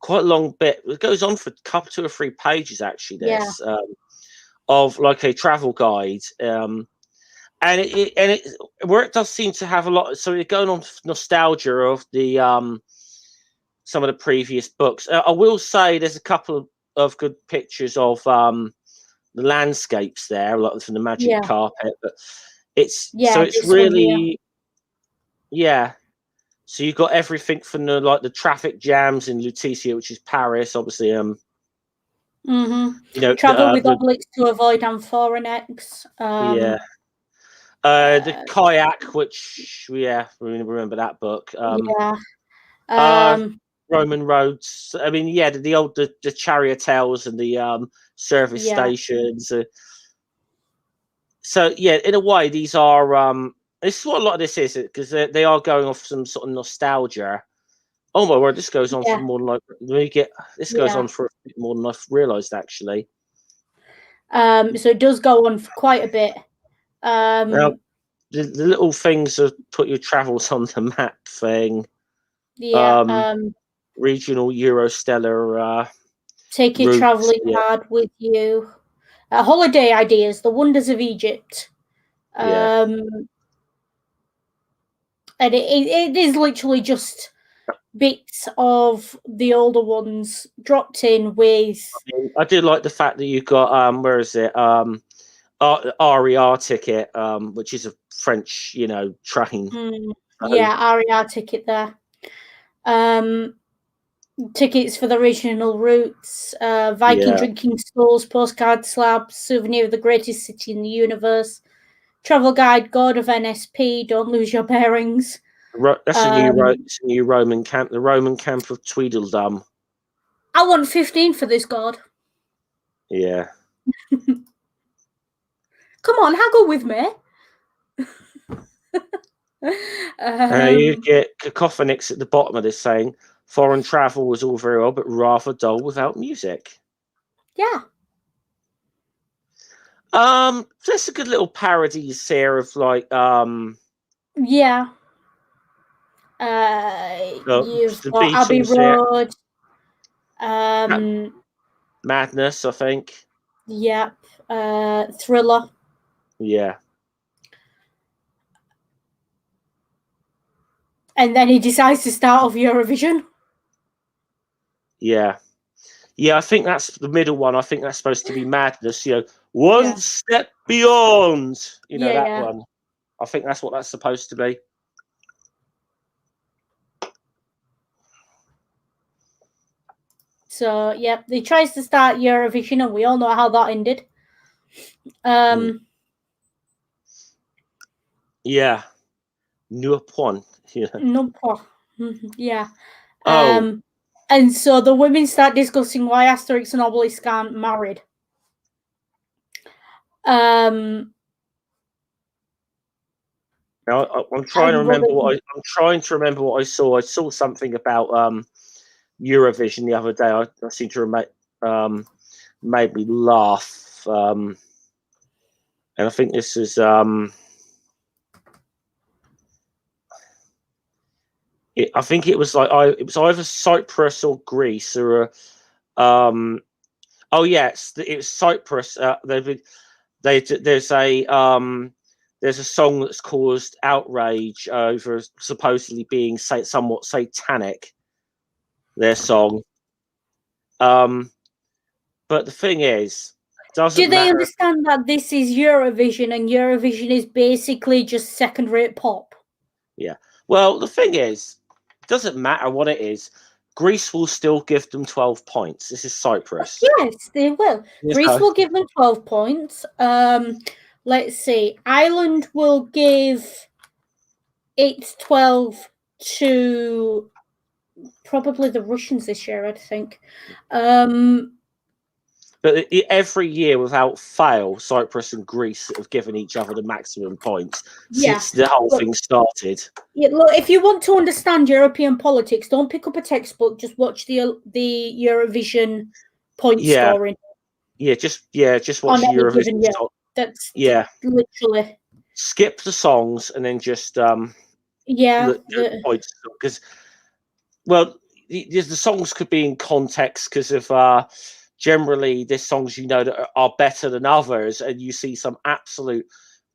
quite long bit. It goes on for a couple, 2 or 3 pages actually. This of like a travel guide, and it where it does seem to have a lot. So you're going on nostalgia of the some of the previous books. I will say there's a couple of good pictures of the landscapes there, like from the magic carpet. But it's so it's really So you've got everything from the traffic jams in Lutetia, which is Paris, obviously. You know, travel with Obelix to avoid Amphorenex. The kayak, which we remember that book. Roman roads. I mean, the old the chariotels and the service stations. So in a way, these are this is what a lot of this is, because they are going off some sort of nostalgia. Oh my word, this goes on for more than goes on for a bit more than I've realised actually. So it does go on for quite a bit. Now, the little things that put your travels on the map thing. Regional Eurostellar. Take your travelling card with you. Holiday ideas, the wonders of Egypt. And it is literally just bits of the older ones dropped in with. I do like the fact that you've got where is it RER ticket, which is a French train. RER ticket there. Tickets for the regional routes, Viking drinking stalls, postcard slabs, souvenir of the greatest city in the universe, travel guide, God of NSP, don't lose your bearings. That's a new Roman camp, the Roman camp of Tweedledum. I want 15 for this god. Yeah. Come on, haggle with me. You get Cacophonix at the bottom of this saying, foreign travel was all very well, but rather dull without music. Yeah. There's a good little parodies here of like you've got Abbey Road. Madness, I think. Yep. Thriller. Yeah. And then he decides to start off Eurovision. Yeah. I think that's the middle one. I think that's supposed to be Madness. One step beyond. That one. I think that's what that's supposed to be. So he tries to start Eurovision, and we all know how that ended. Yeah. No point. No point. Yeah. And so the women start discussing why Asterix and Obelix aren't married. Now I'm trying to remember what I saw. I saw something about Eurovision the other day. I seem to made me laugh, and I think this is I think it was it was either Cyprus or Greece or oh yes, it was Cyprus. There's a song that's caused outrage over supposedly being somewhat satanic. Their song, but the thing is, doesn't do they matter. understand that this is Eurovision and Eurovision is basically just second-rate pop? Yeah. Well, the thing is, it doesn't matter what it is. Greece will still give them 12 points. This is Cyprus. Yes, they will. Greece will give them 12 points. Let's see. Ireland will give it 12 to probably the Russians this year, I think. But every year, without fail, Cyprus and Greece have given each other the maximum points since the whole thing started. Yeah, look, if you want to understand European politics, don't pick up a textbook. Just watch the Eurovision point scoring. Yeah, just watch the Eurovision. That's literally. Skip the songs and then just points, because the songs could be in context because of generally there's songs that are better than others, and you see some absolute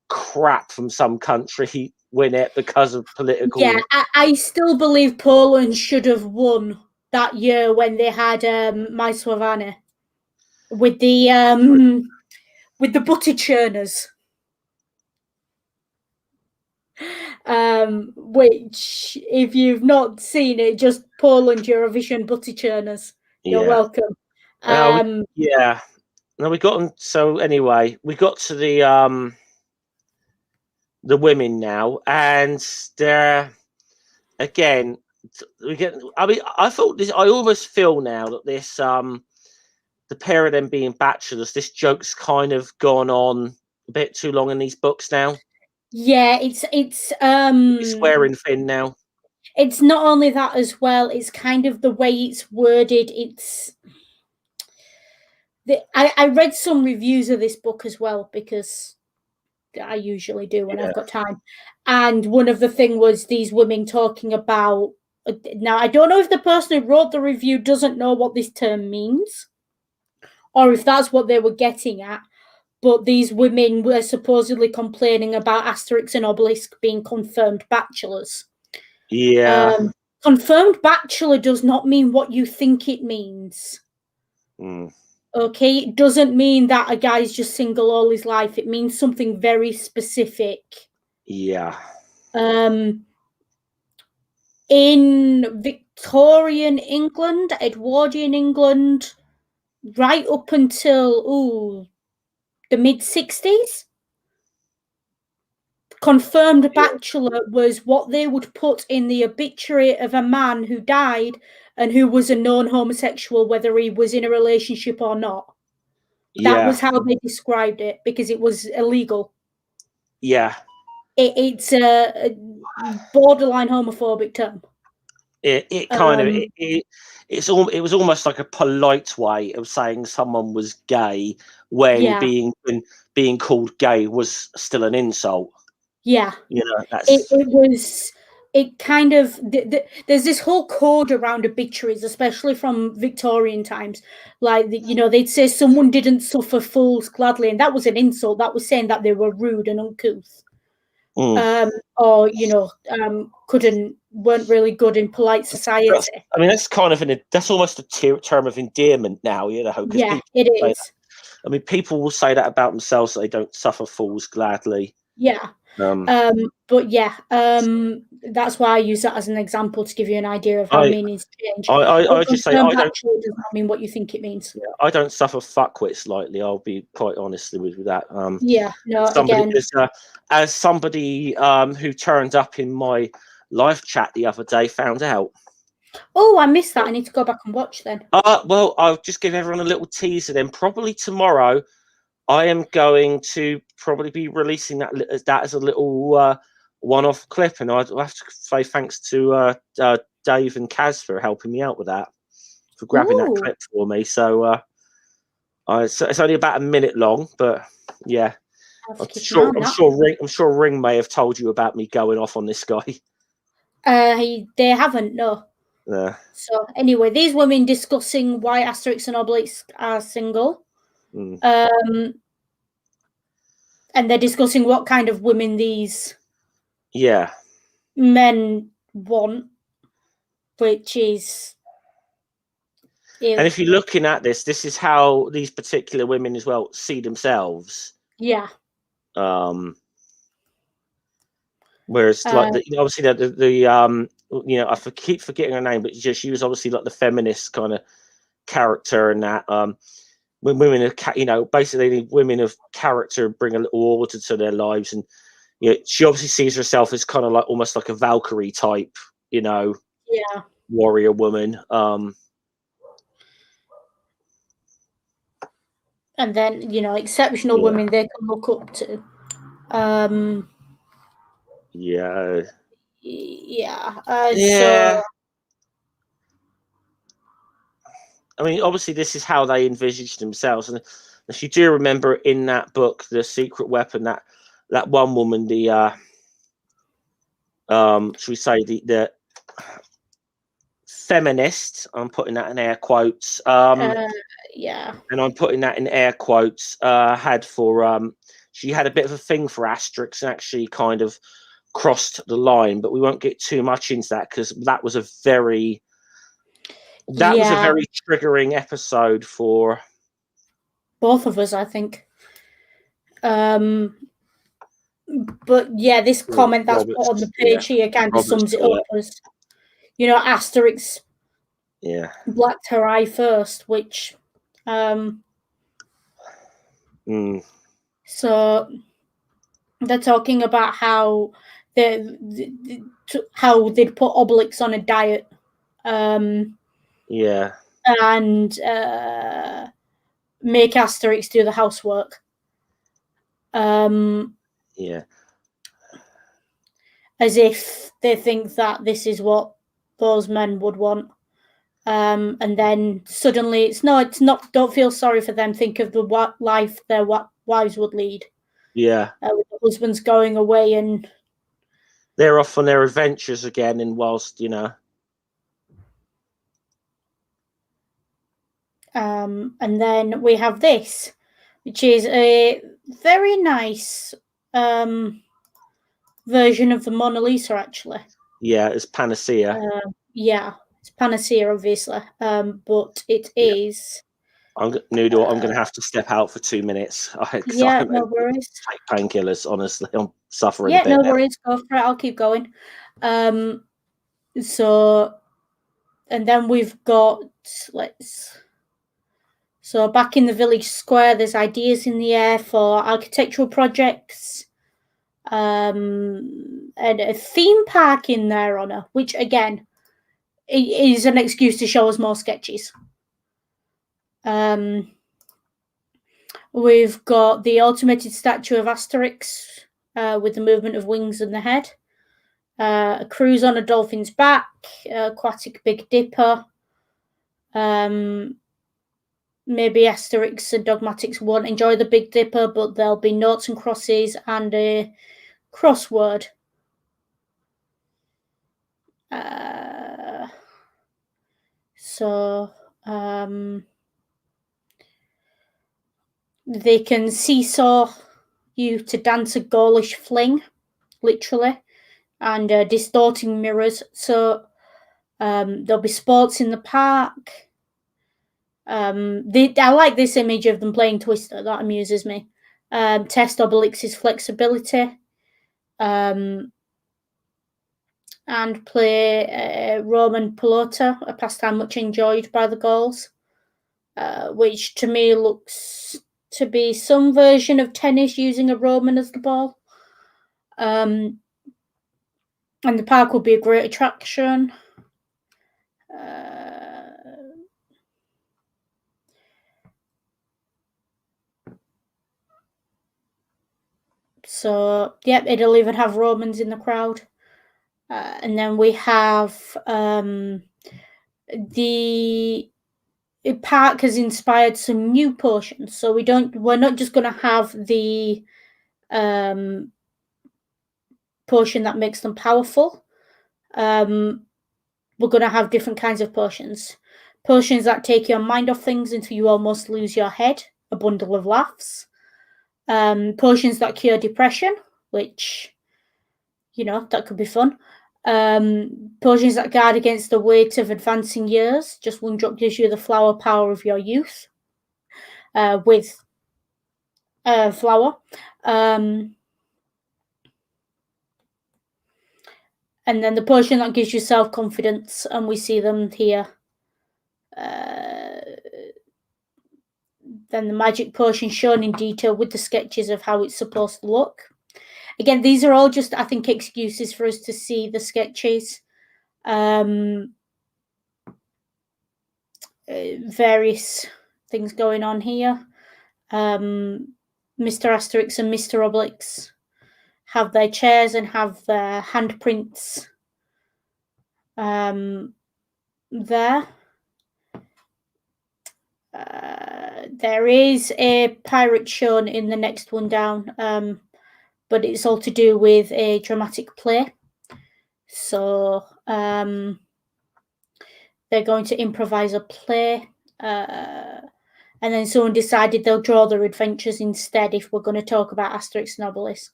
crap from some country win it because of political. Yeah, I still believe Poland should have won that year when they had My Słowany with the butter churners. Which, if you've not seen it, just Poland Eurovision butter churners. You're welcome. No, we got so anyway, we got to the women now, and they're again. I thought this. I almost feel now that this the pair of them being bachelors, this joke's kind of gone on a bit too long in these books now. Yeah, it's wearing thin now. It's not only that as well, it's kind of the way it's worded. I read some reviews of this book as well, because I usually do when I've got time. And one of the thing was these women talking about, now I don't know if the person who wrote the review doesn't know what this term means, or if that's what they were getting at, but these women were supposedly complaining about Asterix and Obelix being confirmed bachelors. Yeah. Confirmed bachelor does not mean what you think it means. Okay, it doesn't mean that a guy's just single all his life. It means something very specific. Yeah. In Victorian England, Edwardian England, right up until the mid-60s, confirmed bachelor was what they would put in the obituary of a man who died and who was a known homosexual, whether he was in a relationship or not. That was how they described it, because it was illegal. Yeah. It's a borderline homophobic term. It was almost like a polite way of saying someone was gay when being called gay was still an insult. Yeah. That's it was. It kind of there's this whole code around obituaries, especially from Victorian times. Like they'd say someone didn't suffer fools gladly, and that was an insult. That was saying that they were rude and uncouth, or weren't really good in polite society. I mean, that's kind of that's almost a term of endearment now, Yeah, it is. I mean, people will say that about themselves, that they don't suffer fools gladly. Yeah. But that's why I use that as an example to give you an idea of how meanings change. I just say I don't. It does not mean what you think it means. Yeah, I don't suffer fuckwits lightly. I'll be quite honest with that. As somebody who turned up in my live chat the other day found out. Oh, I missed that. I need to go back and watch then. Well, I'll just give everyone a little teaser then. Probably tomorrow, I am going to probably be releasing that as a little one-off clip, and I'll have to say thanks to Dave and Kaz for helping me out with that. for grabbing that Ooh. clip for me. So it's only about a minute long, but yeah, I'm sure Ring may have told you about me going off on this guy. They haven't, no. Yeah. So anyway, these women discussing why Asterix and Obelix are single. Mm. And they're discussing what kind of women these men want, which is... And if you're looking at this is how these particular women as well see themselves. Yeah. Whereas, like, obviously, the I keep forgetting her name, but she was obviously like the feminist kind of character, and that when women are, basically women of character bring a little order to their lives, and she obviously sees herself as kind of like almost like a Valkyrie type, warrior woman. And then, exceptional women they can look up to. Yeah. So, I mean, obviously, this is how they envisaged themselves, and if you do remember in that book, The Secret Weapon, that one woman, the should we say the feminist? I'm putting that in air quotes. And I'm putting that in air quotes. She had a bit of a thing for Asterix and actually kind of crossed the line, but we won't get too much into that because that was a very triggering episode for both of us, I think. But yeah, this comment that's put on the page here kind of sums it up as, Asterix blacked her eye first, which so they're talking about how they'd put Obelix on a diet, and make Asterix do the housework. As if they think that this is what those men would want. And then suddenly it's not. Don't feel sorry for them. Think of the life their wives would lead. Yeah. With the husbands going away and they're off on their adventures again, and whilst and then we have this, which is a very nice version of the Mona Lisa, actually. Yeah, it's Panacea. It's Panacea, obviously, but it is. Noodle, I'm going to have to step out for 2 minutes. No worries. Take painkillers, honestly. I'm suffering a bit no now. worries. Go for it. I'll keep going. So, and then we've got, so back in the village square, there's ideas in the air for architectural projects, and a theme park in their honour, which again is an excuse to show us more sketches. We've got the automated statue of Asterix with the movement of wings and the head. A cruise on a dolphin's back, aquatic Big Dipper. Maybe Asterix and Dogmatics won't enjoy the Big Dipper, but there'll be notes and crosses and a crossword. So they can seesaw you to dance a Gaulish fling, literally, and distorting mirrors. So there'll be sports in the park. I like this image of them playing Twister. That amuses me. Test Obelix's flexibility. And play Roman pelota, a pastime much enjoyed by the Gauls, which to me looks to be some version of tennis using a Roman as the ball. And the park will be a great attraction. So, yep, it'll even have Romans in the crowd. And then we have the Park has inspired some new potions, so we're not just going to have the potion that makes them powerful. We're going to have different kinds of potions. Potions that take your mind off things until you almost lose your head, a bundle of laughs. Potions that cure depression, which, that could be fun. Potions that guard against the weight of advancing years. Just one drop gives you the flower power of your youth. With flower. And then the potion that gives you self-confidence, and we see them here. Then the magic potion shown in detail with the sketches of how it's supposed to look. Again, these are all just, I think, excuses for us to see the sketches. Various things going on here. Mr. Asterix and Mr. Obelix have their chairs and have their handprints there. There is a pirate shown in the next one down, but it's all to do with a dramatic play. So they're going to improvise a play, and then someone decided they'll draw their adventures instead if we're going to talk about Asterix and Obelix.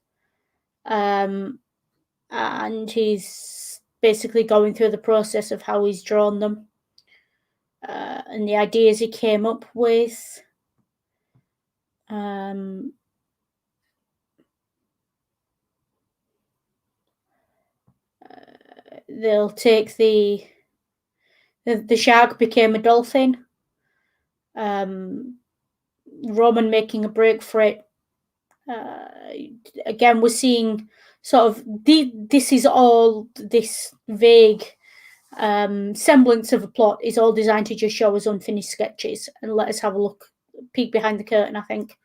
And he's basically going through the process of how he's drawn them. And the ideas he came up with. They'll take the shark became a dolphin. Roman making a break for it. Again, we're seeing sort of this is all this vague semblance of a plot is all designed to just show us unfinished sketches and let us have a peek behind the curtain, I think.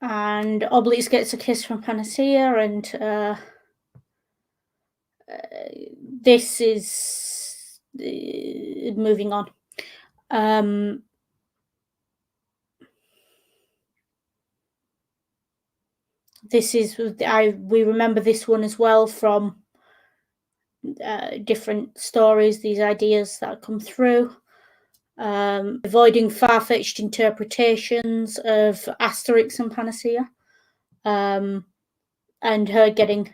And Obelix gets a kiss from Panacea, and this is moving on. This is we remember this one as well from different stories, these ideas that come through. Avoiding far-fetched interpretations of Asterix and Panacea, and her getting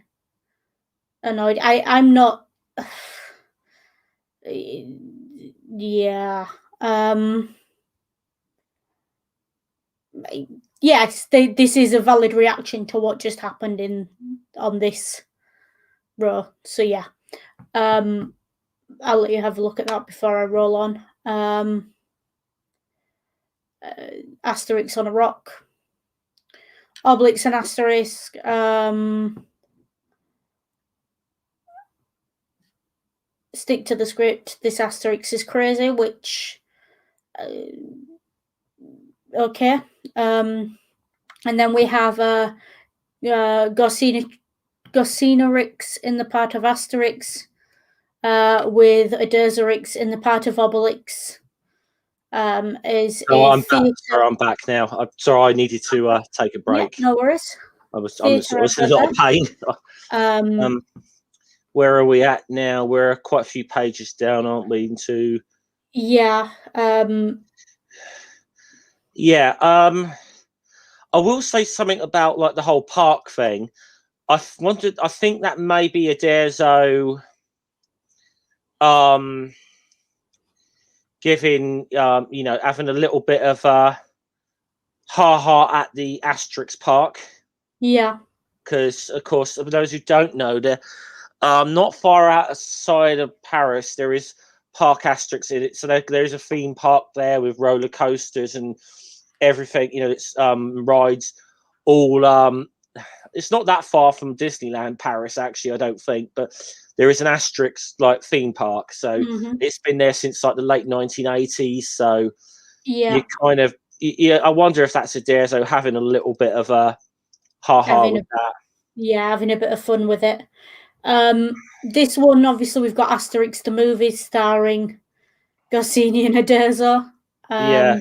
annoyed. I'm not. Yeah. Yes, this is a valid reaction to what just happened on this row. So yeah, I'll let you have a look at that before I roll on. Asterix on a rock. Obelix and Asterix. Stick to the script. This Asterix is crazy, which okay. And then we have Goscinarix in the part of Asterix, with a Derzerix in the part of Obelix. I'm back now. I'm sorry, I needed to take a break. Yeah, no worries. I was in a lot of pain. Where are we at now? We're quite a few pages down, aren't we? Into yeah. I will say something about like the whole park thing. I think that may be a Derzo giving having a little bit of ha at the Asterix Park. Yeah. Because of course, for those who don't know, they're not far outside of Paris, there is Park Asterix in it. So there's a theme park there with roller coasters and everything. It's rides all. It's not that far from Disneyland Paris, actually, I don't think, but there is an Asterix like theme park. So it's been there since like the late 1980s. So yeah, you kind of I wonder if that's a Derzo having a little bit of a ha with that. Yeah, having a bit of fun with it. This one, obviously, we've got Asterix the movie starring Goscinny and Uderzo. Yeah.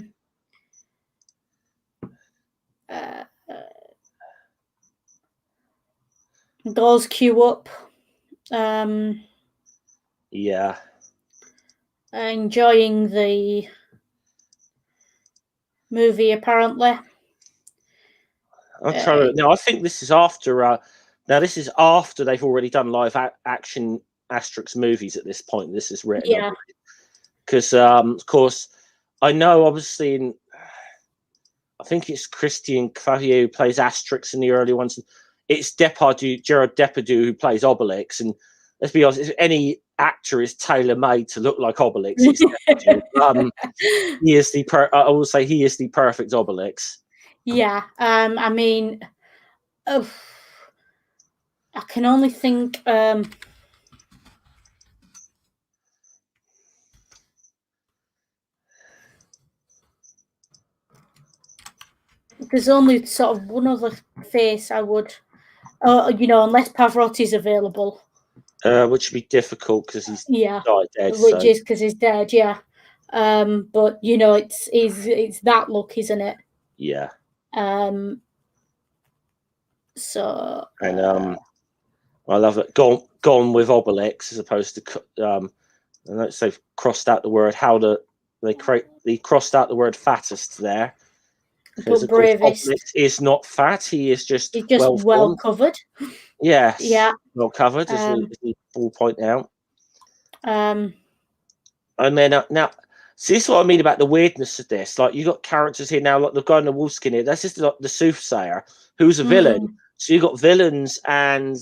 Goals queue up. Yeah. Enjoying the movie, apparently. I'm trying to. No, I think this is after. Now this is after they've already done live action Asterix movies. At this point, this is written. Yeah. Because of course, I know obviously in. I think it's Christian Clavier who plays Asterix in the early ones. It's Gerard Depardieu who plays Obelix, and let's be honest, if any actor is tailor made to look like Obelix, it's he is the. I will say he is the perfect Obelix. Yeah, I mean, I can only think. There's only sort of one other face I would, unless Pavarotti's available. Which would be difficult because he's died dead. Which is because he's dead. Yeah, but it's that look, isn't it? Yeah. So and I love it. Gone with Obelix as opposed to and let's say crossed out the word they crossed out the word fattest there. But bravest Obelix is not fat. He is just well covered. Yes. Yeah. Well covered, as we all point out. And then now, see, this is what I mean about the weirdness of this. Like, you got characters here now, like the guy in the wolfskin here. That's just like the soothsayer, who's a villain. So you got villains and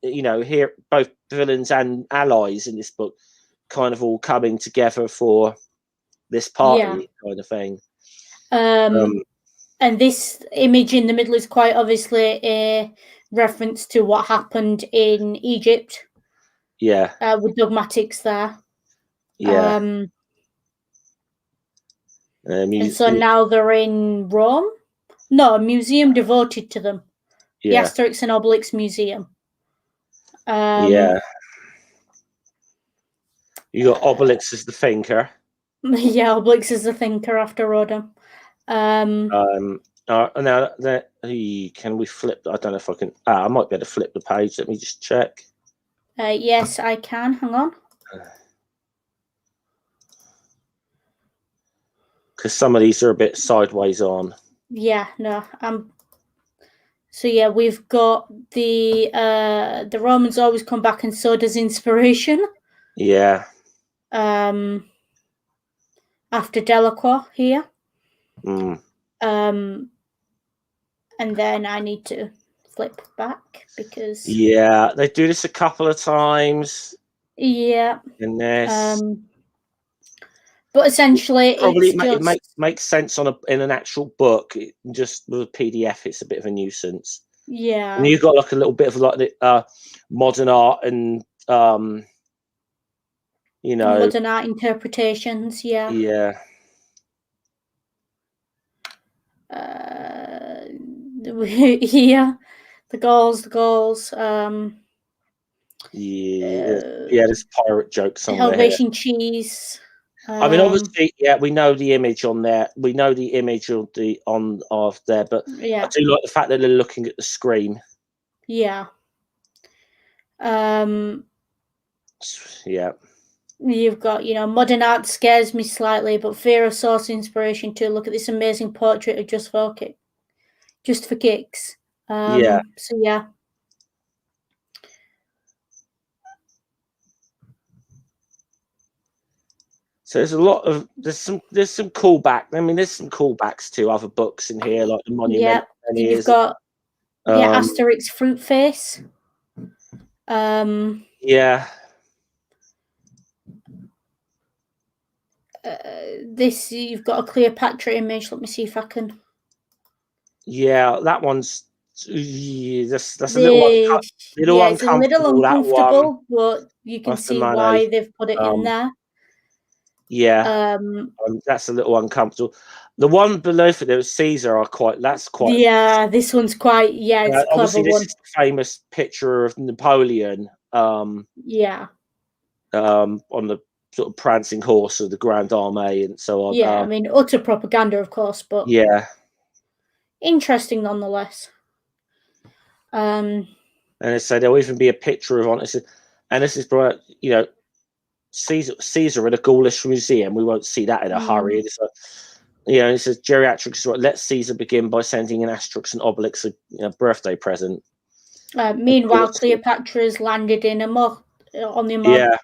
here both villains and allies in this book, kind of all coming together for this party kind of thing. And this image in the middle is quite obviously a reference to what happened in Egypt. Yeah. With dogmatics there. Yeah. And so now they're in Rome. No, a museum devoted to them. Yeah. The Asterix and Obelix Museum. Yeah. You got Obelix as the thinker. Yeah, Obelix is the thinker after Rodham. Now can we flip? I don't know if I can. I might be able to flip the page. Let me just check. Yes, I can. Hang on. Because some of these are a bit sideways on. Yeah, no. So yeah, we've got the Romans always come back, and so does inspiration. Yeah. After Delacroix here. Mm. And then I need to flip back because they do this a couple of times. Yeah. In this. But essentially, probably it makes sense in an actual book. Just with a PDF, it's a bit of a nuisance. Yeah. And you've got like a little bit of like the modern art and modern art interpretations. Yeah. Yeah. Here, the goals. There's pirate jokes on there. Helvetian cheese. I mean, obviously, we know the image on there. We know the image of there, but I do like the fact that they're looking at the screen. Yeah. Yeah. You've got, modern art scares me slightly, but fear of source inspiration too. Look at this amazing portrait of Just for Kicks. Yeah. So yeah. So there's a lot of there's some callback. I mean, there's some callbacks to other books in here, like the Monument. Yeah, you've got Asterix fruit face. Yeah. This you've got a Cleopatra image. Let me see if I can. Yeah, that one's that's a little uncomfortable. It's a little uncomfortable, but you can see why they've put it in there. Yeah, that's a little uncomfortable. The one below it, there was Caesar. That's quite. Yeah, this one's quite. Yeah, it's a clever obviously, this one. is the famous picture of Napoleon. Yeah. On the sort of prancing horse of the Grand Army and so on. Yeah, I mean, utter propaganda, of course, but yeah, interesting nonetheless. And they say there'll even be a picture of on it, and this is, Caesar at a Gaulish museum. We won't see that in a hurry. It's it says geriatrics is what. Let Caesar begin by sending an Asterix and Obelix a birthday present. Meanwhile, Cleopatra's landed in on the Yeah.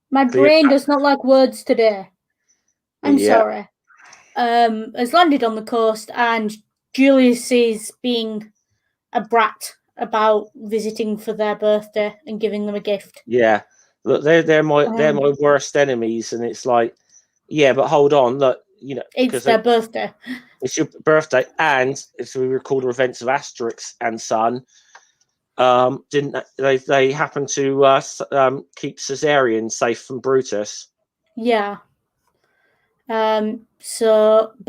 My brain does not like words today. I'm sorry. Has landed on the coast, and Julius is being a brat about visiting for their birthday and giving them a gift. Yeah, look, they're my worst enemies, and it's like, yeah, but hold on, look, it's their birthday. It's your birthday, and if we recall the events of Asterix and Son, didn't they happen to keep Caesarion safe from Brutus? Yeah. But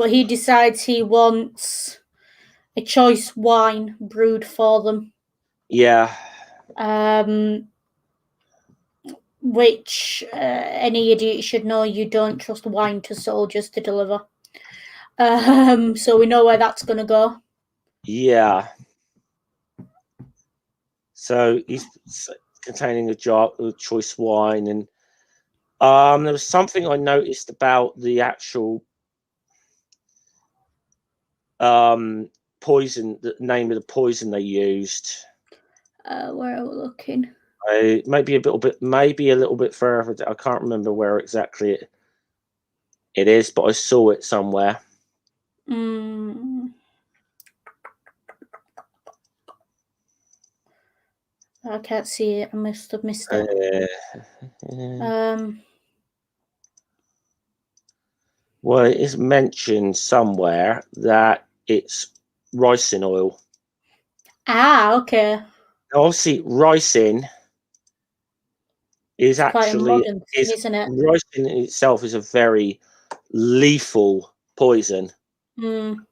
he decides he wants a choice wine brewed for them. Yeah. Which any idiot should know you don't trust wine to soldiers to deliver. So we know where that's going to go. Yeah. So he's containing a jar of choice wine, and there was something I noticed about the actual poison, the name of the poison they used. Where are we looking? Maybe a little bit further. I can't remember where exactly it is, but I saw it somewhere. I can't see it. I must have missed it. Well, it is mentioned somewhere that it's ricin oil. Okay. Obviously, ricin is actually thing, isn't it? Ricin itself is a very lethal poison. In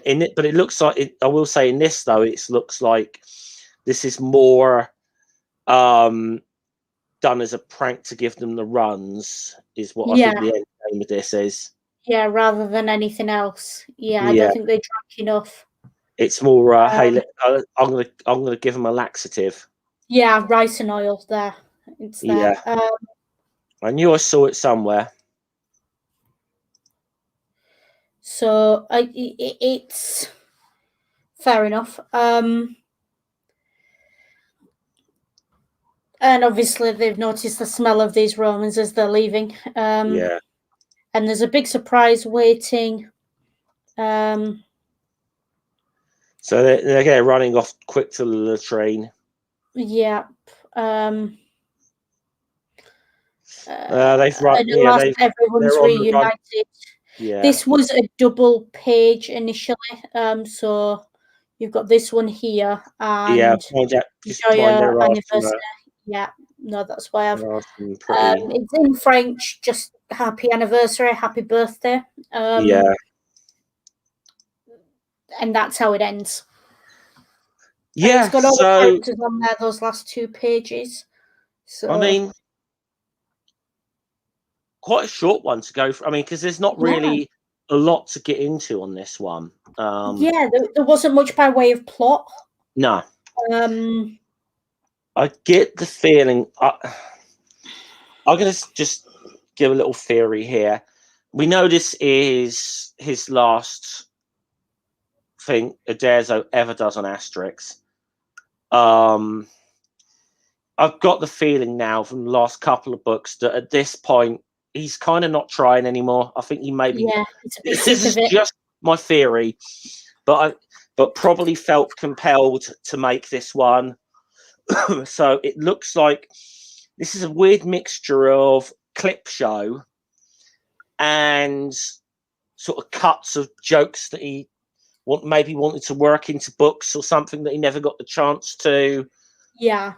it, but it looks like it. I will say in this though, it looks like this is more done as a prank to give them the runs. Is what I think the end game of this is. Yeah, rather than anything else. Yeah, I don't think they drank enough. It's more. Hey, I'm gonna give them a laxative. Yeah, ricin oil there. It's there. Yeah. I knew I saw it somewhere. So it's fair enough. And obviously they've noticed the smell of these Romans as they're leaving. Yeah. And there's a big surprise waiting. So they're running off quick to the latrine. Yeah. They've run. Yeah, everyone's reunited. Yeah. This was a double page initially. So you've got this one here and Joya anniversary. Yeah, no, that's why I've. It's in French. Just happy anniversary, happy birthday. Yeah. And that's how it ends. Yeah. It's got all the characters on there. Those last 2 pages. So I mean, quite a short one to go for. I mean, because there's not really a lot to get into on this one. There wasn't much by way of plot. No. I get the feeling. I'm going to just give a little theory here. We know this is his last thing Uderzo ever does on Asterix. I've got the feeling now from the last couple of books that at this point he's kind of not trying anymore. I think he maybe. Yeah, this is just my theory, but probably felt compelled to make this one. So it looks like this is a weird mixture of clip show and sort of cuts of jokes that he maybe wanted to work into books or something that he never got the chance to. Yeah.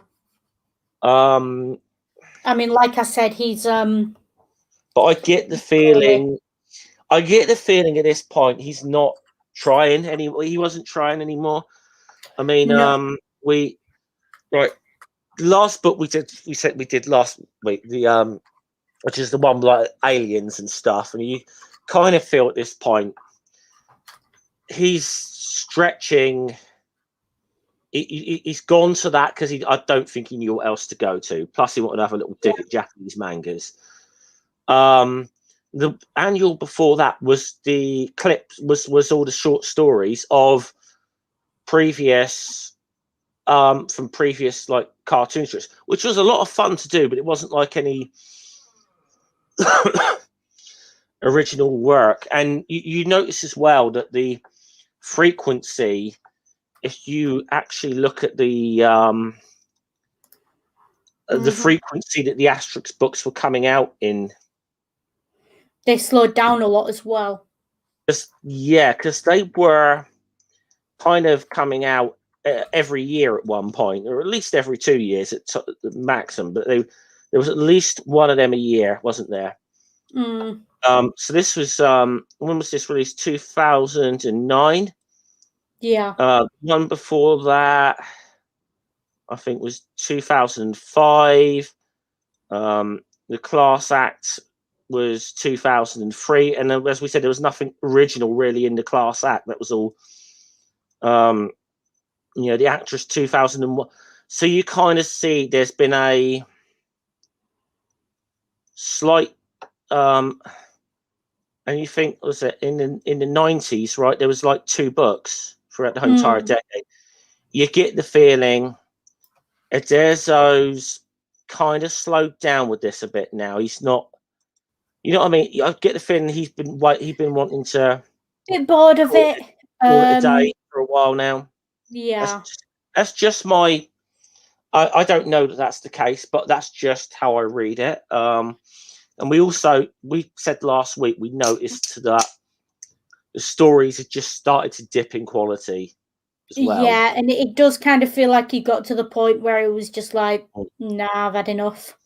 I I mean, like I said, he's But I get the feeling. I get the feeling at this point he's not trying anymore. He wasn't trying anymore. I mean, no. we right. Last book we said we did last week, the which is the one with like aliens and stuff, and you kind of feel at this point he's stretching. He's gone to that because I don't think he knew what else to go to. Plus, he wanted to have a little dig at Japanese mangas. The annual before that was the clips, was all the short stories of previous from previous like cartoon strips, which was a lot of fun to do, but it wasn't like any original work. And you notice as well that the frequency, if you actually look at the frequency that the Asterix books were coming out in, they slowed down a lot as well. Because they were kind of coming out every year at one point, or at least every 2 years at the maximum. But there was at least one of them a year, wasn't there? So this was when was this released? 2009. Yeah. One before that, I think, was 2005. The Class Act was 2003, and then, as we said, there was nothing original really in the Class Act. That was all, the Actress 2001. So you kind of see there's been a slight, and you think, was it in the 90s, right? There was like 2 books throughout the entire decade. You get the feeling Uderzo's kind of slowed down with this a bit now. He's not, you know what I mean? I get the feeling he's been wanting to A bit bored of it. A day for a while now. Yeah. That's just my. I don't know that that's the case, but that's just how I read it. And we said last week we noticed that the stories had just started to dip in quality as well. Yeah, and it does kind of feel like he got to the point where it was just like, nah, I've had enough.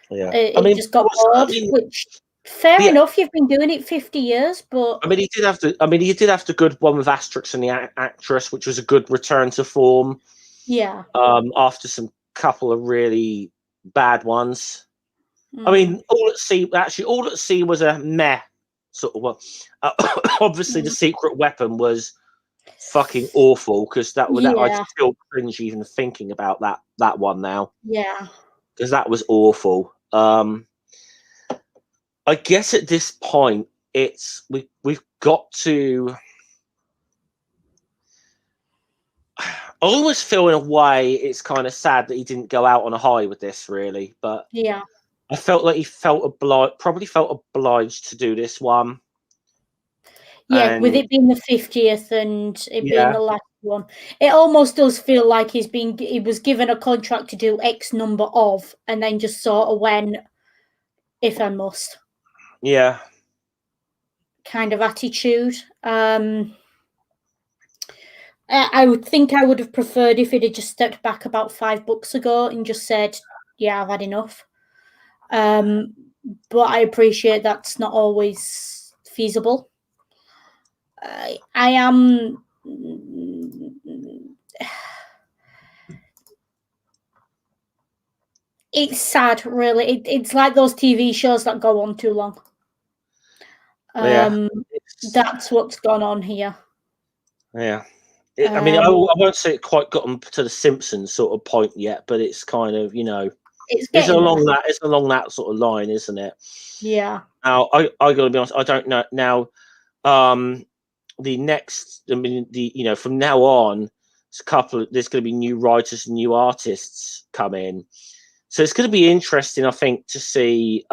Yeah, it just got bored, which fair enough. You've been doing it 50 years, but I mean, he did have the good one with Asterix and the Actress, which was a good return to form. Yeah. After some couple of really bad ones. I mean, All at Sea was a meh sort of one. Obviously, The Secret Weapon was fucking awful, because that I still cringe even thinking about that one now. Yeah, because that was awful. I guess at this point, we've got to. I always feel in a way it's kind of sad that he didn't go out on a high with this, really. But yeah, I felt like he probably felt obliged to do this one. Yeah, with it being the 50th and it being the last one, it almost does feel like he was given a contract to do X number of, and then just sort of went, if I must. Yeah. Kind of attitude. I would think I would have preferred if it had just stepped back about 5 books ago and just said, yeah, I've had enough. But I appreciate that's not always feasible. I am. It's sad, really. It's like those TV shows that go on too long. That's what's gone on here. Yeah. I mean, I won't say it quite gotten to the Simpsons sort of point yet, but it's kind of, it's along that sort of line, isn't it? Yeah. Now, I got to be honest, I don't know now. The next, from now on, there's going to be new writers and new artists come in, so it's going to be interesting, I think, to see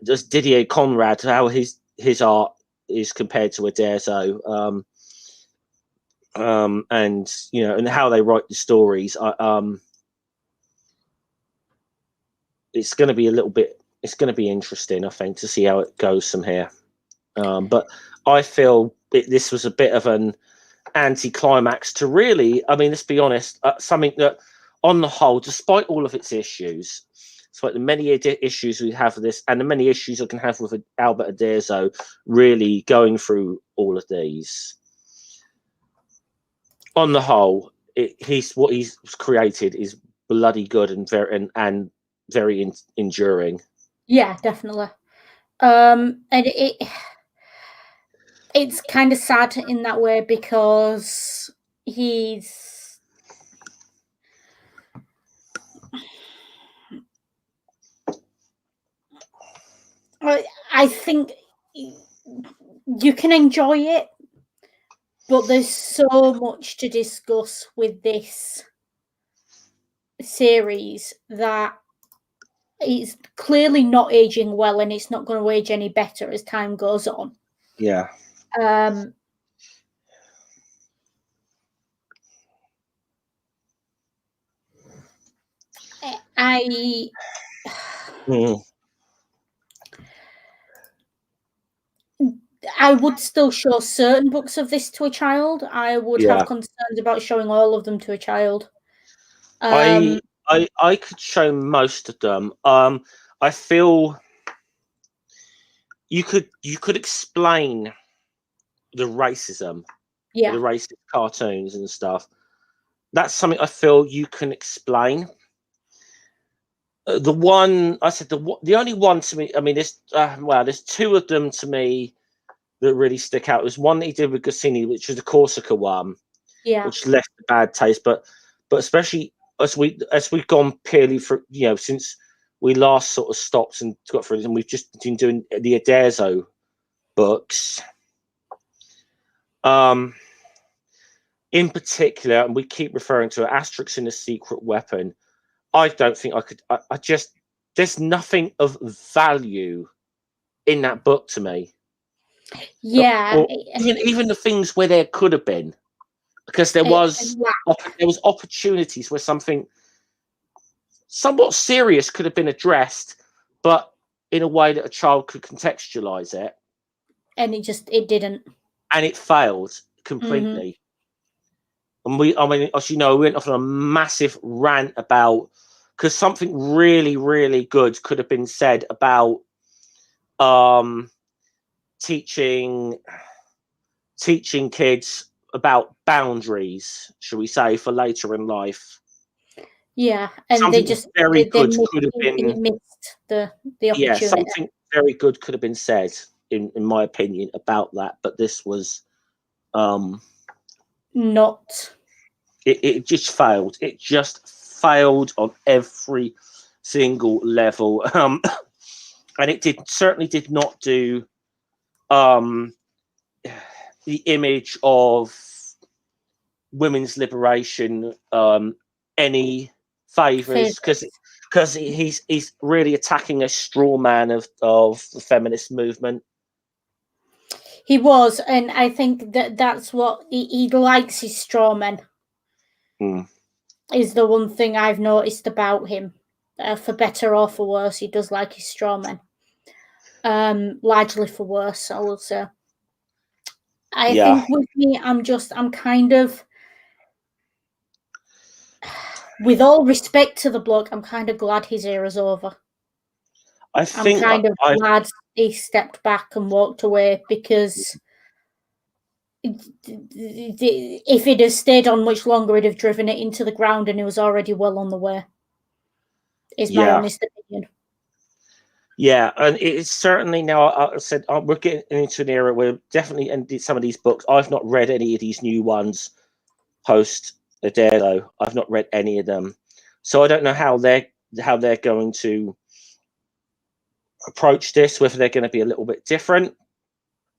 just Didier Conrad, how his art is compared to Uderzo. And and how they write the stories. It's going to be it's going to be interesting, I think, to see how it goes from here. But I feel this was a bit of an anti-climax to really, I mean, let's be honest, something that on the whole, despite all of its issues, despite the many issues we have with this, and the many issues I can have with Albert Uderzo, really going through all of these, on the whole, what he's created is bloody good and very enduring. Yeah, definitely. And it's kind of sad in that way because I think you can enjoy it, but there's so much to discuss with this series that it's clearly not aging well, and it's not going to age any better as time goes on. Yeah. I would still show certain books of this to a child. I would have concerns about showing all of them to a child. I could show most of them. I feel you could explain the racism, the racist cartoons and stuff. That's something I feel you can explain. The one I said, the only one to me, I mean, there's two of them to me that really stick out. There's one that he did with Goscinny, which was the Corsica one, which left a bad taste. But especially as we've gone purely for since we last sort of stopped and got through, and we've just been doing the Uderzo books. In particular, and we keep referring to Asterix and the Secret Weapon. I don't think I could. I just there's nothing of value in that book to me. Yeah, or even the things where there could have been, because there was opportunities where something somewhat serious could have been addressed, but in a way that a child could contextualize it, and it didn't, and it failed completely. And we went off on a massive rant about, because something really, really good could have been said about teaching kids about boundaries, shall we say, for later in life. Yeah, and something very good could have been missed the opportunity. Yeah, something very good could have been said, in my opinion, about that. But this was not. It just failed. It just failed on every single level. And it certainly did not do the image of women's liberation any favors, because he's really attacking a straw man of the feminist movement. He was, and I think that's what he likes, his straw men. Is the one thing I've noticed about him. For better or for worse, he does like his straw men. Largely for worse, I will say. I think with me, I'm kind of, with all respect to the bloke, I'm kind of glad his era's over. I'm kind of glad he stepped back and walked away, because if he'd have stayed on much longer, he'd have driven it into the ground, and he was already well on the way. Is my honest opinion. Yeah, and it's certainly now. I said we're getting into an era where definitely, and some of these books, I've not read any of these new ones post Uderzo. I've not read any of them, so I don't know how they're going to approach this. Whether they're going to be a little bit different,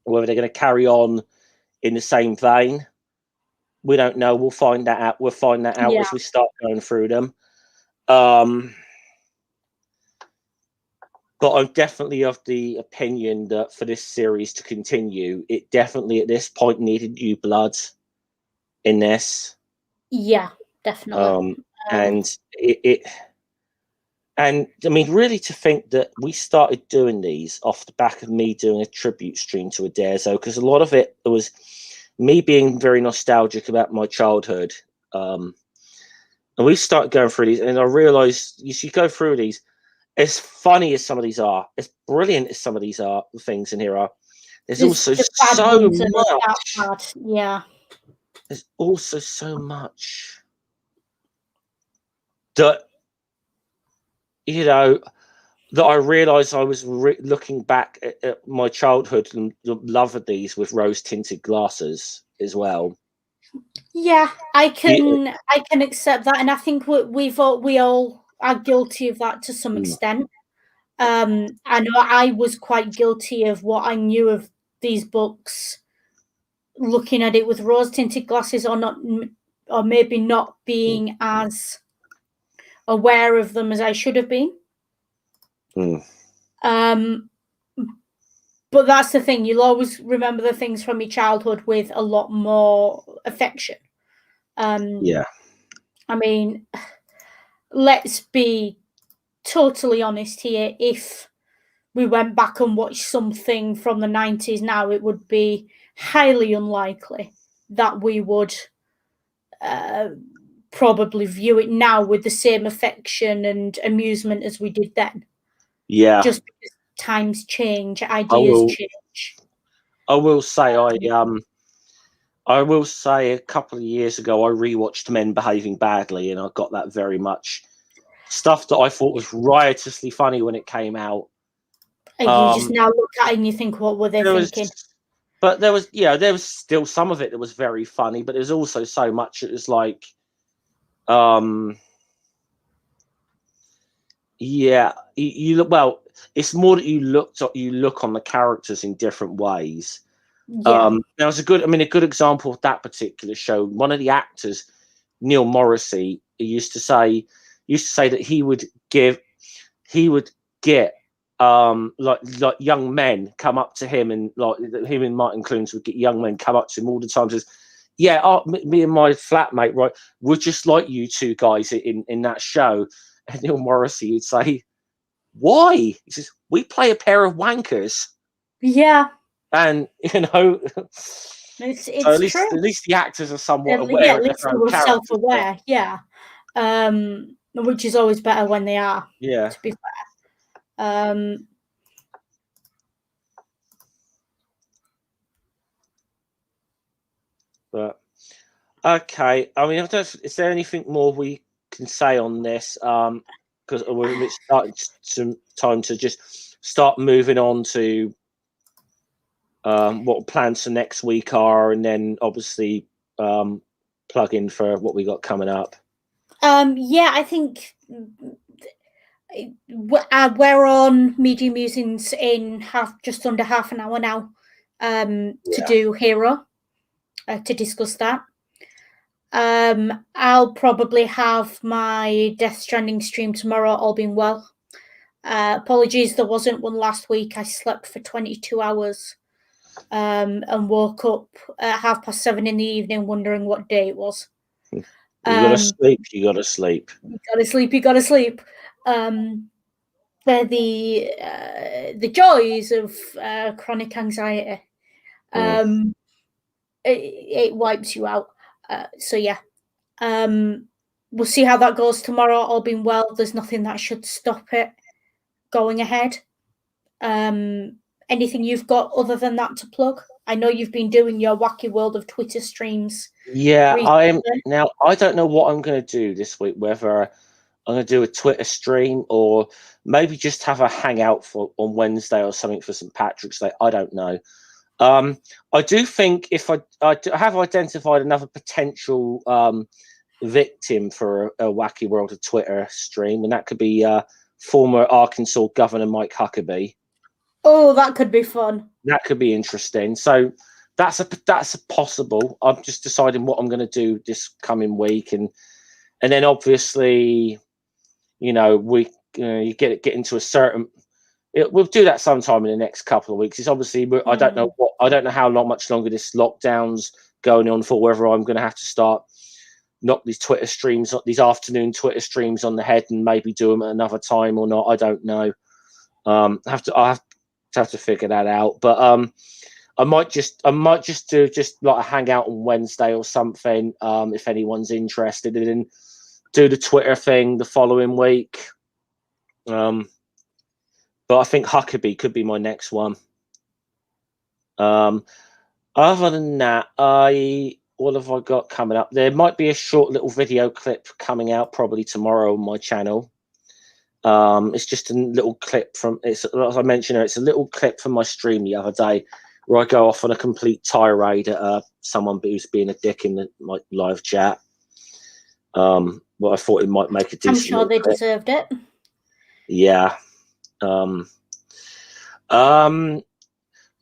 or whether they're going to carry on in the same vein. We don't know. We'll find that out. We'll find that out as we start going through them. But I'm definitely of the opinion that for this series to continue, it definitely at this point needed new blood in this. Yeah, definitely. And and I mean, really, to think that we started doing these off the back of me doing a tribute stream to Uderzo, because a lot of it was me being very nostalgic about my childhood. And we started going through these, and I realised you should go through these. As funny as some of these are, as brilliant as some of these are, things in here are, there's also the bad so ones are much. that bad. Yeah. There's also so much that, you know, that I realised I was looking back at my childhood and the love of these with rose-tinted glasses as well. Yeah, I can accept that, and I think we all are guilty of that to some extent. I know I was quite guilty of what I knew of these books, looking at it with rose-tinted glasses, or not, or maybe not being as aware of them as I should have been. But that's the thing, you'll always remember the things from your childhood with a lot more affection. Yeah. I mean, let's be totally honest here. If we went back and watched something from the 90s now, it would be highly unlikely that we would probably view it now with the same affection and amusement as we did then. Yeah. Just because times change, ideas change. I will say a couple of years ago I rewatched Men Behaving Badly, and I got that very much stuff that I thought was riotously funny when it came out. And you just now look at it and you think, what were they thinking? But there was still some of it that was very funny, but there's also so much it was like, yeah, you look, well, it's more that you look on the characters in different ways. Yeah. There was a good example of that particular show. One of the actors, Neil Morrissey, used to say that he would get like young men come up to him, and like him and Martin Clunes would get young men come up to him all the time, says, yeah, me and my flatmate, right, we're just like you two guys in that show. And Neil Morrissey would say, why? He says, we play a pair of wankers. Yeah. And you know, it's so at true. At least the actors are somewhat aware. Yeah, at least they were self-aware. Yeah, which is always better when they are. Yeah. To be fair. But okay, I mean, is there anything more we can say on this? Because we're starting some time to just start moving on to what plans for next week are, and then obviously plug in for what we got coming up. Yeah, I think we're on Media Musings in just under half an hour now to do Hero, to discuss that. I'll probably have my Death Stranding stream tomorrow, all being well. Apologies, there wasn't one last week. I slept for 22 hours and woke up at 7:30 in the evening wondering what day it was. You gotta sleep. You gotta sleep. You gotta sleep. You gotta sleep. They're the joys of chronic anxiety. It wipes you out. So yeah, we'll see how that goes tomorrow. All being well, there's nothing that should stop it going ahead. Anything you've got other than that to plug? I know you've been doing your wacky world of Twitter streams. Yeah, I don't know what I'm going to do this week, whether I'm going to do a Twitter stream or maybe just have a hangout on Wednesday or something for St. Patrick's Day. I don't know. I do think if I have identified another potential victim for a wacky world of Twitter stream, and that could be former Arkansas Governor Mike Huckabee. Oh, that could be fun. That could be interesting. So that's a possible. I'm just deciding what I'm going to do this coming week, and then obviously, you know, you get into a certain. We'll do that sometime in the next couple of weeks. It's obviously I don't know how much longer this lockdown's going on for. Whether I'm going to have to start knock these Twitter streams, these afternoon Twitter streams on the head, and maybe do them at another time or not. I don't know. I have to figure that out. But I might just do just like a hangout on Wednesday or something. If anyone's interested in do the Twitter thing the following week. But I think Huckabee could be my next one. Other than that, what have I got coming up? There might be a short little video clip coming out probably tomorrow on my channel. It's just a little clip from, as I mentioned, it's a little clip from my stream the other day where I go off on a complete tirade at someone who's being a dick in my live chat. Well, I thought it might make a decent. I'm sure they deserved it. Yeah.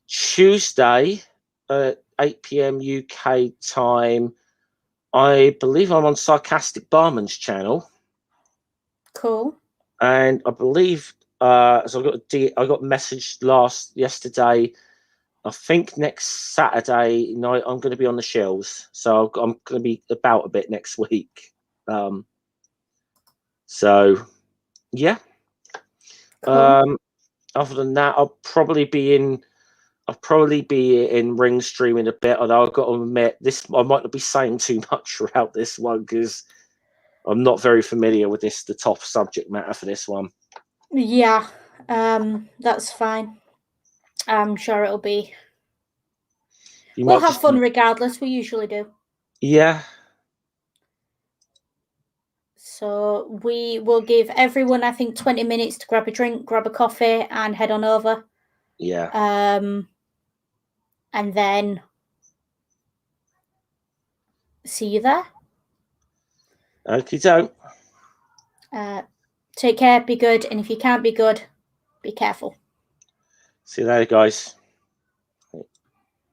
Tuesday at 8 p.m. UK time, I believe I'm on Sarcastic Barman's channel. Cool. And I believe, so I got messaged yesterday. I think next Saturday night I'm going to be on the shelves, so I'm going to be about a bit next week. So yeah. Cool. Other than that, I'll probably be in ring streaming a bit. Although I've got to admit, I might not be saying too much throughout this one because I'm not very familiar with the top subject matter for this one. Yeah, that's fine. I'm sure it'll be. We'll have fun regardless. We usually do. Yeah. So we will give everyone, I think, 20 minutes to grab a drink, grab a coffee, and head on over. Yeah. And then see you there. Okie doke. Take care, be good, and if you can't be good, be careful. See you later, guys.